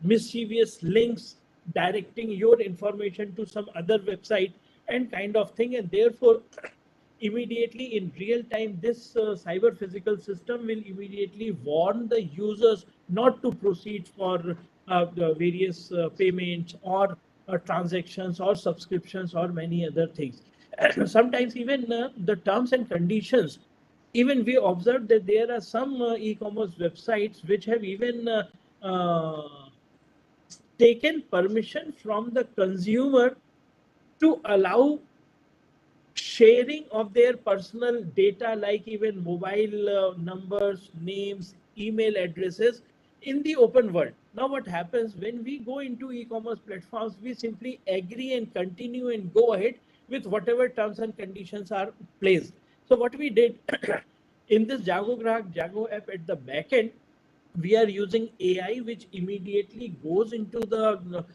mischievous links directing your information to some other website and kind of thing. And therefore immediately in real time, this cyber physical system will immediately warn the users not to proceed for the various payments or transactions or subscriptions or many other things. Sometimes even the terms and conditions, even we observed that there are some e-commerce websites which have even taken permission from the consumer to allow sharing of their personal data, like even mobile numbers, names, email addresses, in the open world. Now what happens when we go into e-commerce platforms, we simply agree and continue and go ahead with whatever terms and conditions are placed. So what we did in this Jago Grahak Jago app, at the back end, we are using AI, which immediately goes into the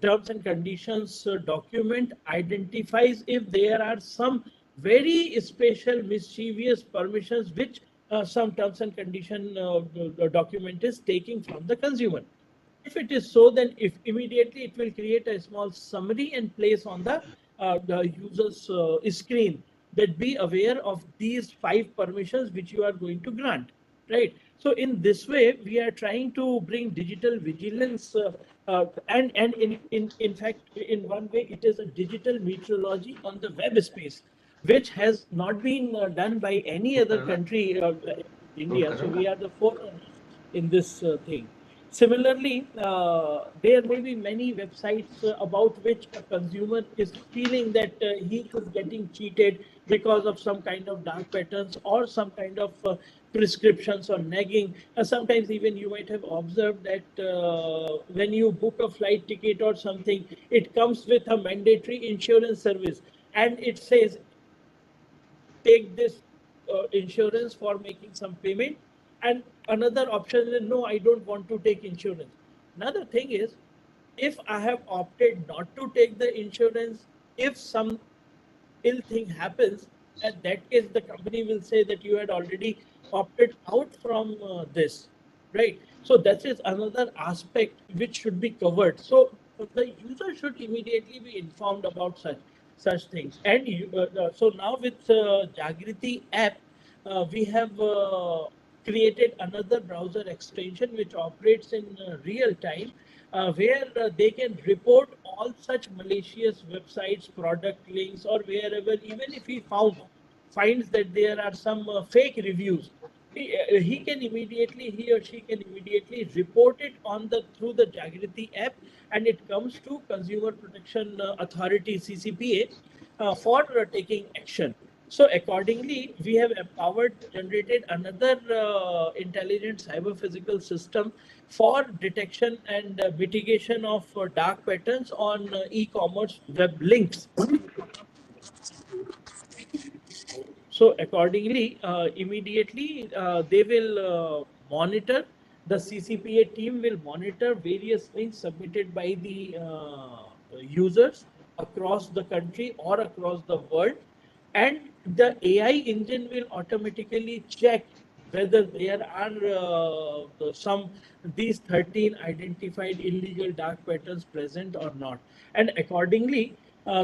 terms and conditions document, identifies if there are some very special mischievous permissions which some terms and condition document is taking from the consumer. If it is so, then if immediately it will create a small summary and place on the user's screen, that be aware of these 5 permissions which you are going to grant, right? So in this way, we are trying to bring digital vigilance, and in fact, in one way, it is a digital metrology on the web space, which has not been done by any other country, India. So we are the forerunners in this thing. Similarly, there may be many websites about which a consumer is feeling that he is getting cheated because of some kind of dark patterns or some kind of prescriptions or nagging. Sometimes even you might have observed that when you book a flight ticket or something, it comes with a mandatory insurance service, and it says take this insurance for making some payment. And another option is, no, I don't want to take insurance. Another thing is, if I have opted not to take the insurance, if some ill thing happens, at that case, the company will say that you had already opted out from this, right? So that is another aspect which should be covered. So the user should immediately be informed about such things. And so now with Jagriti app, we have created another browser extension which operates in real time, where they can report all such malicious websites, product links, or wherever, even if he finds that there are some fake reviews, he can immediately, he or she can immediately report it on the through the Jagriti app, and it comes to Consumer Protection Authority, CCPA, for taking action. So accordingly, we have empowered, generated another intelligent cyber physical system for detection and mitigation of dark patterns on e-commerce web links. So accordingly, immediately they will monitor, the CCPA team will monitor various links submitted by the users across the country or across the world, and the AI engine will automatically check whether there are some these 13 identified illegal dark patterns present or not. And accordingly,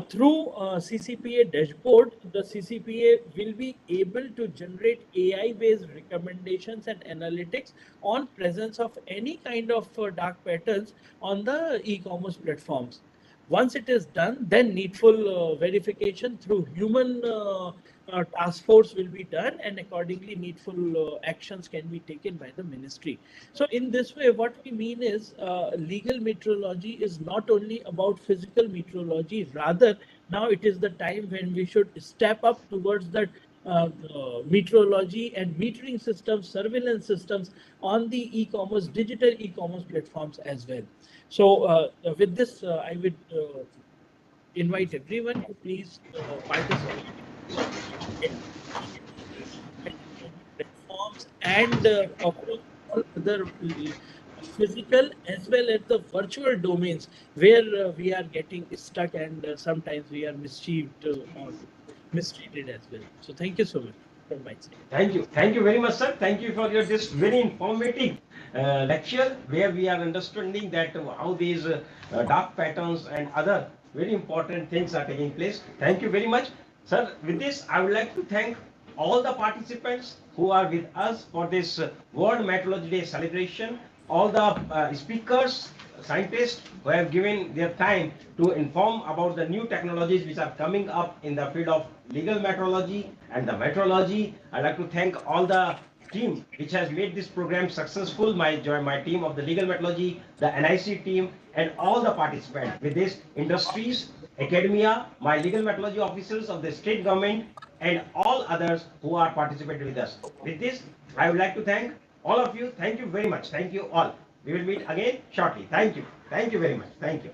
through CCPA dashboard, the CCPA will be able to generate AI-based recommendations and analytics on presence of any kind of dark patterns on the e-commerce platforms. Once it is done, then needful verification through human task force will be done, and accordingly needful actions can be taken by the ministry. So in this way, what we mean is legal metrology is not only about physical metrology, rather now it is the time when we should step up towards that metrology and metering systems, surveillance systems on the e-commerce, digital e-commerce platforms as well. So with this, I would invite everyone to please participate in technology platforms and of course all other physical as well as the virtual domains where we are getting stuck, and sometimes we are mischieved or mistreated as well. So thank you so much from my side. Thank you very much, sir. Thank you for your this very informative lecture, where we are understanding that how these dark patterns and other very important things are taking place. Thank you very much, sir. With this, I would like to thank all the participants who are with us for this World Metrology Day celebration. all the speakers, scientists who have given their time to inform about the new technologies which are coming up in the field of legal metrology and the metrology. I'd like to thank all the team which has made this program successful, my team of the legal metrology, the NIC team, and all the participants with this industries, academia, my legal metrology officers of the state government, and all others who are participating with us. With this, I would like to thank all of you. Thank you very much. Thank you all. We will meet again shortly. Thank you. Thank you very much. Thank you.